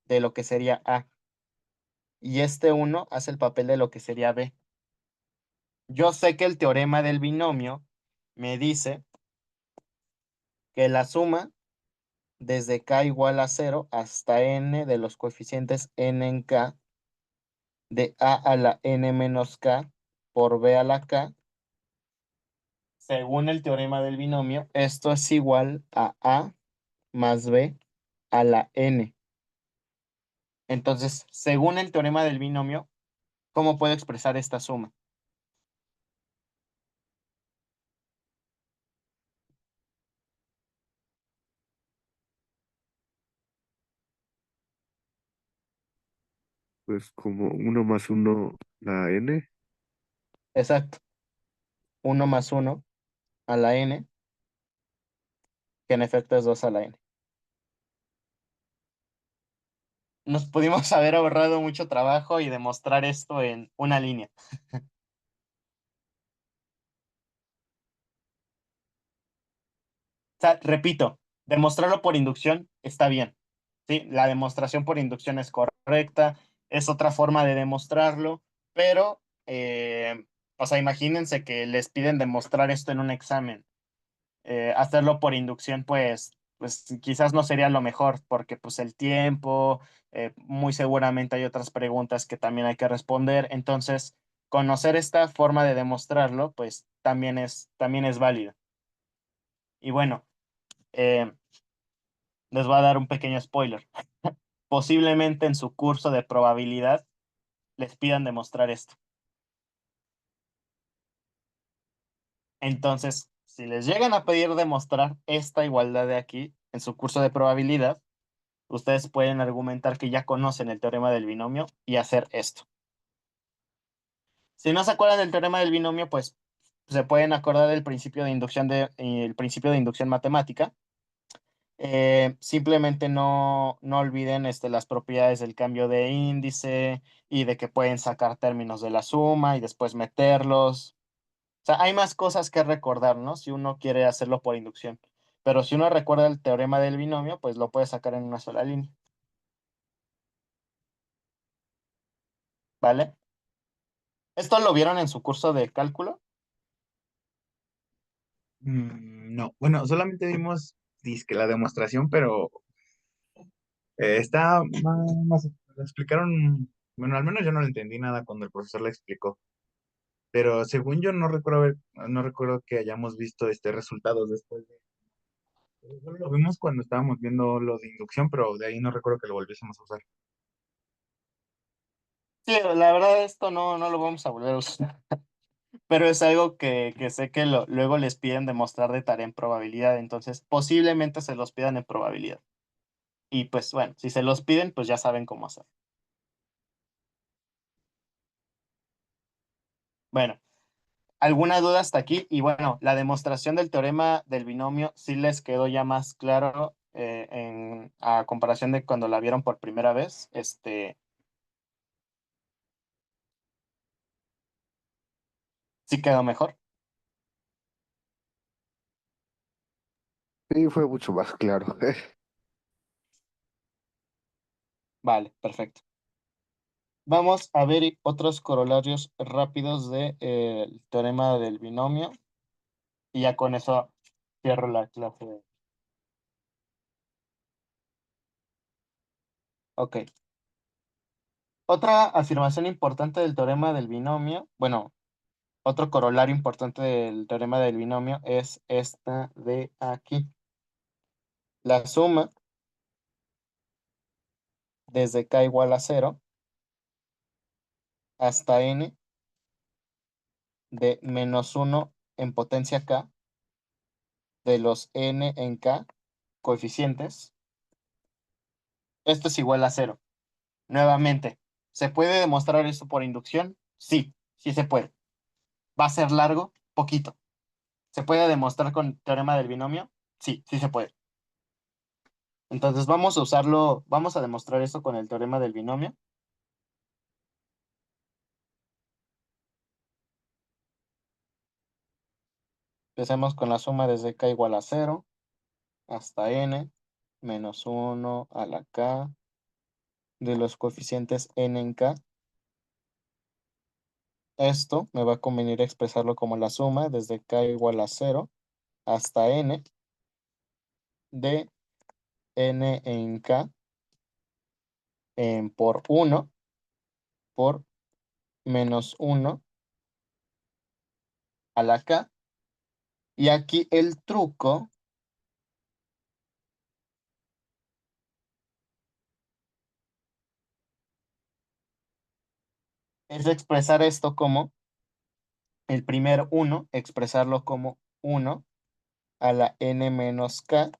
de lo que sería A y este uno hace el papel de lo que sería B. Yo sé que el teorema del binomio me dice que la suma desde k igual a 0 hasta n de los coeficientes n en k de a la n menos k por b a la k, según el teorema del binomio, esto es igual a más b a la n. Entonces, según el teorema del binomio, ¿cómo puedo expresar esta suma? Pues como 1 más 1 la n. Exacto. 1 más 1 a la n, que en efecto es 2 a la n. Nos pudimos haber ahorrado mucho trabajo y demostrar esto en una línea. O sea, repito, demostrarlo por inducción está bien. ¿Sí? La demostración por inducción es correcta, es otra forma de demostrarlo, pero, o sea, imagínense que les piden demostrar esto en un examen. Hacerlo por inducción, pues quizás no sería lo mejor, porque pues el tiempo, muy seguramente hay otras preguntas que también hay que responder. Entonces, conocer esta forma de demostrarlo, pues también es válido. Y bueno, eh, les voy a dar un pequeño spoiler. Posiblemente en su curso de probabilidad les pidan demostrar esto. Entonces, si les llegan a pedir demostrar esta igualdad de aquí en su curso de probabilidad, ustedes pueden argumentar que ya conocen el teorema del binomio y hacer esto. Si no se acuerdan del teorema del binomio, pues se pueden acordar del principio de inducción el principio de inducción matemática. Simplemente no olviden las propiedades del cambio de índice y de que pueden sacar términos de la suma y después meterlos. O sea, hay más cosas que recordar, ¿no? Si uno quiere hacerlo por inducción. Pero si uno recuerda el teorema del binomio, pues lo puede sacar en una sola línea. ¿Vale? ¿Esto lo vieron en su curso de cálculo? No, bueno, solamente vimos dizque la demostración, pero está más, lo explicaron, bueno, al menos yo no le entendí nada cuando el profesor le explicó, pero según yo no recuerdo que hayamos visto resultados después de, solo lo vimos cuando estábamos viendo lo de inducción, pero de ahí no recuerdo que lo volviésemos a usar. Sí, la verdad esto no lo vamos a volver a usar, pero es algo que sé que luego les piden demostrar de tarea en probabilidad, entonces posiblemente se los pidan en probabilidad. Y pues bueno, si se los piden, pues ya saben cómo hacer. Bueno, ¿alguna duda hasta aquí? Y bueno, la demostración del teorema del binomio sí les quedó ya más claro a comparación de cuando la vieron por primera vez. Sí quedó mejor. Sí, fue mucho más claro. Vale, perfecto. Vamos a ver otros corolarios rápidos del teorema del binomio y ya con eso cierro la clase. Ok. Otra afirmación importante del teorema del binomio, bueno, otro corolario importante del teorema del binomio es esta de aquí. La suma desde k igual a 0 hasta n de -1 en potencia k de los n en k coeficientes. Esto es igual a 0. Nuevamente, ¿se puede demostrar esto por inducción? Sí, sí se puede. ¿Va a ser largo? Poquito. ¿Se puede demostrar con teorema del binomio? Sí, sí se puede. Entonces vamos a usarlo, vamos a demostrar esto con el teorema del binomio. Empecemos con la suma desde k igual a 0 hasta n -1 a la k de los coeficientes n en k. Esto me va a convenir expresarlo como la suma desde k igual a 0 hasta n de n en k por 1 por -1 a la k. Y aquí el truco es expresar esto como el primer 1, expresarlo como 1 a la n menos k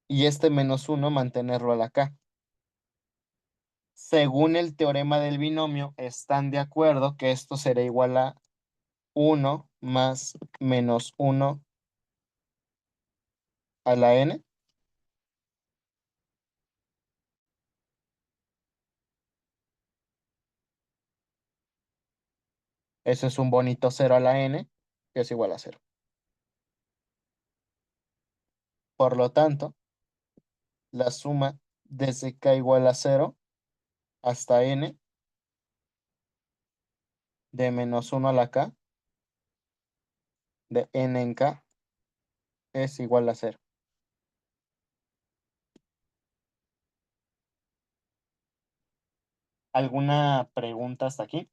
y este -1 mantenerlo a la k. según el teorema del binomio, están de acuerdo que esto será igual a 1 más menos 1 a la n. Eso es un bonito 0 a la n, que es igual a 0. Por lo tanto, la suma desde k igual a 0 hasta n de menos 1 a la k de n en k es igual a 0. ¿Alguna pregunta hasta aquí?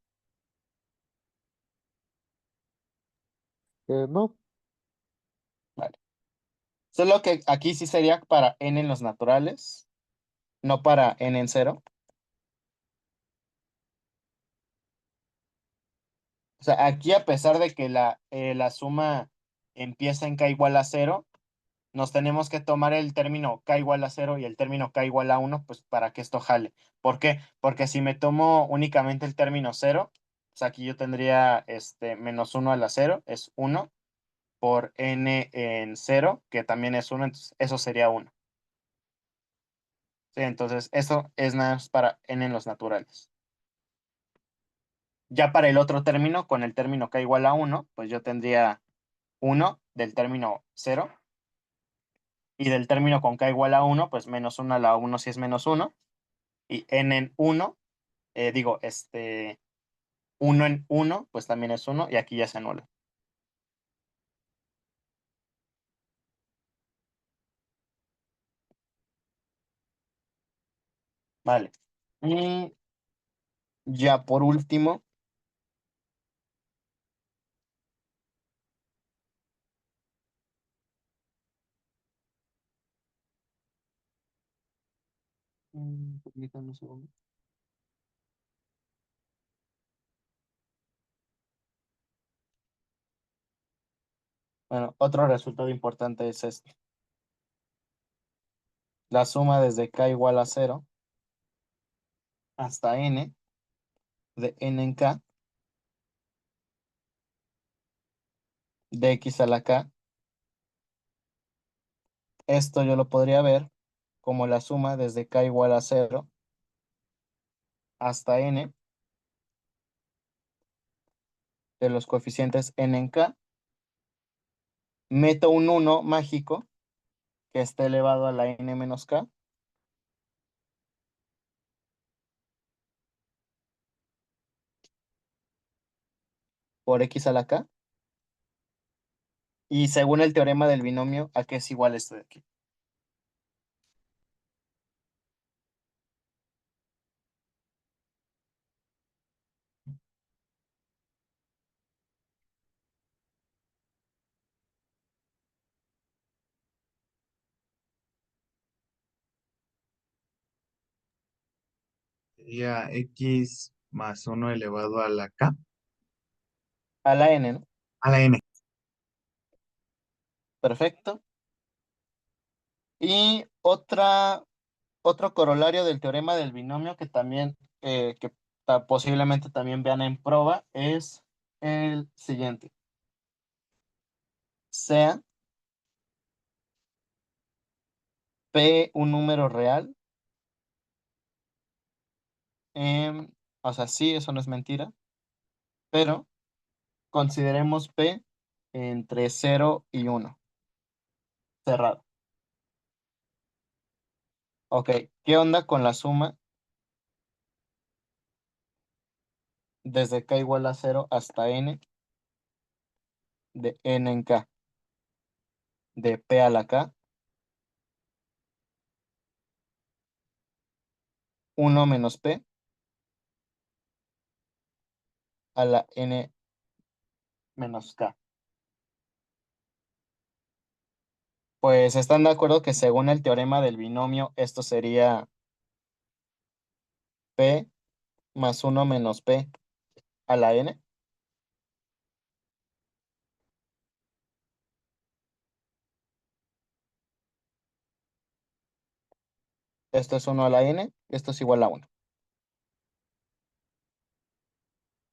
No, Vale. Solo que aquí sí sería para n en los naturales, no para n en 0. O sea, aquí a pesar de que la suma empieza en k igual a 0, nos tenemos que tomar el término k igual a 0 y el término k igual a 1, pues para que esto jale. ¿Por qué? Porque si me tomo únicamente el término 0, pues aquí yo tendría menos 1 a la 0, es 1, por n en 0, que también es 1, entonces eso sería 1. Sí, entonces eso es nada más para n en los naturales. Ya para el otro término, con el término k igual a 1, pues yo tendría 1 del término 0, y del término con k igual a 1, pues menos 1 a la 1 si es menos 1, y n en 1, 1 en 1, pues también es 1, y aquí ya se anula. Vale. Y ya por último, permítanme un segundo. Bueno, otro resultado importante es este. La suma desde k igual a 0 hasta n de n en k de x a la k. Esto yo lo podría ver como la suma desde k igual a 0 hasta n de los coeficientes n en k. Meto un 1 mágico que esté elevado a la n menos k por x a la k. Y según el teorema del binomio, ¿a qué es igual esto de aquí? Sería x más 1 elevado a la k, A la n, ¿no? a la n. Perfecto. Y otro corolario del teorema del binomio que también, posiblemente también vean en prueba, es el siguiente. Sea P un número real, o sea, sí, eso no es mentira, pero consideremos P entre 0 y 1, cerrado. Ok, ¿qué onda con la suma desde k igual a 0 hasta n de n en k de p a la k, 1 menos p a la n menos k? Pues están de acuerdo que según el teorema del binomio, esto sería p más 1 menos p a la n. Esto es 1 a la n, esto es igual a 1.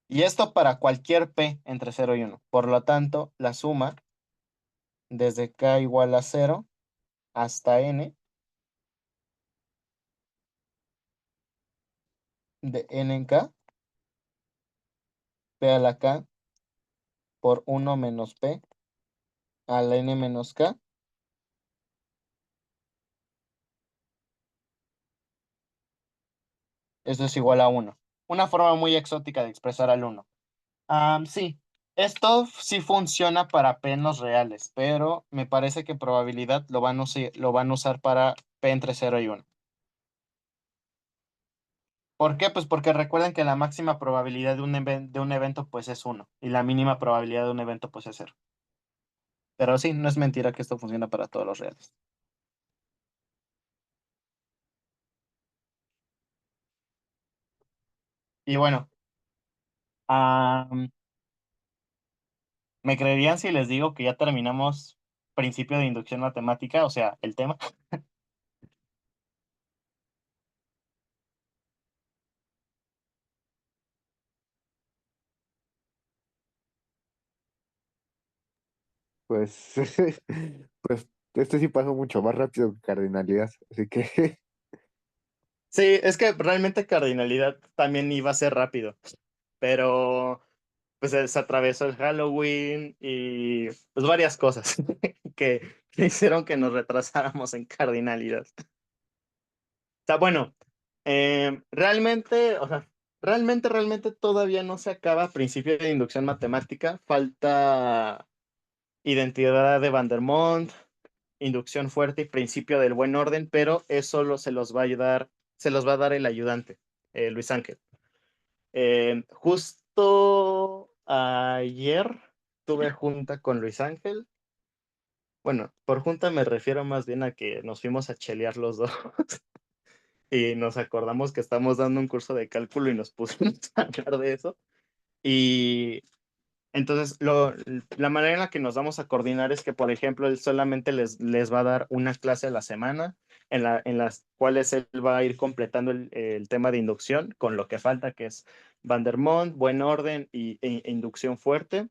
Y esto para cualquier P entre 0 y 1. Por lo tanto, la suma desde K igual a 0 hasta N de N en K, P a la K por 1 menos P a la N menos K. Eso es igual a 1. Una forma muy exótica de expresar al 1. Sí, esto sí funciona para P en los reales, pero me parece que probabilidad lo van a usar para P entre 0 y 1. ¿Por qué? Pues porque recuerden que la máxima probabilidad de un evento pues es 1 y la mínima probabilidad de un evento pues es 0. Pero sí, no es mentira que esto funciona para todos los reales. Y bueno, am, ¿me creerían si les digo que ya terminamos principio de inducción matemática, o sea, el tema? Pues, pues este sí pasó mucho más rápido que cardinalidad, así que Sí, es que realmente cardinalidad también iba a ser rápido, pero pues se atravesó el Halloween y pues varias cosas que hicieron que nos retrasáramos en cardinalidad. O sea, bueno, realmente, o sea, realmente todavía no se acaba principio de inducción matemática. Falta identidad de Vandermonde, inducción fuerte y principio del buen orden, pero eso se los va a dar el ayudante, Luis Ángel. Justo ayer tuve junta con Luis Ángel. Bueno, por junta me refiero más bien a que nos fuimos a chelear los dos y nos acordamos que estamos dando un curso de cálculo y nos pusimos a hablar de eso. Y entonces la manera en la que nos vamos a coordinar es que, por ejemplo, él solamente les va a dar una clase a la semana en las cuales él va a ir completando el tema de inducción con lo que falta, que es Vandermonde, buen orden e inducción fuerte.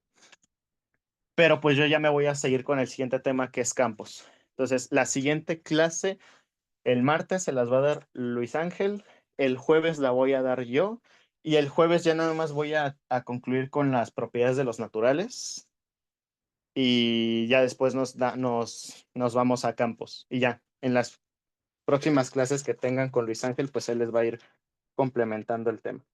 Pero pues yo ya me voy a seguir con el siguiente tema, que es campos. Entonces, la siguiente clase, el martes se las va a dar Luis Ángel, el jueves la voy a dar yo, y el jueves ya nada más voy a concluir con las propiedades de los naturales, y ya después nos vamos a campos. Y ya, en las próximas clases que tengan con Luis Ángel, pues él les va a ir complementando el tema.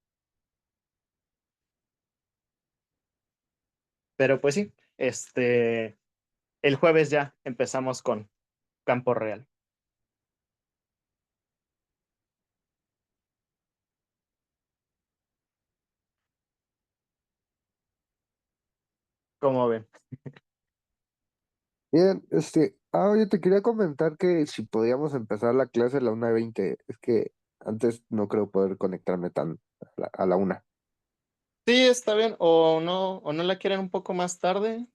Pero pues sí, el jueves ya empezamos con campo real. ¿Cómo ven? bien, yo te quería comentar que si podíamos empezar la clase a la 1:20, es que antes no creo poder conectarme tan a la 1. Sí, está bien, o no la quieren un poco más tarde.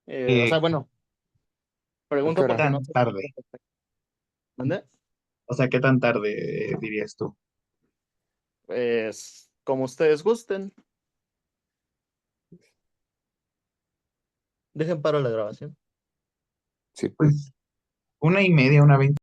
O sea, Eh, bueno, ¿A qué pregunto ¿Qué hora? porque no tan sé. tarde? ¿Mande? O sea, ¿qué tan tarde dirías tú? Pues como ustedes gusten. Dejen paro la grabación. Sí. Pues 1:30, 1:20.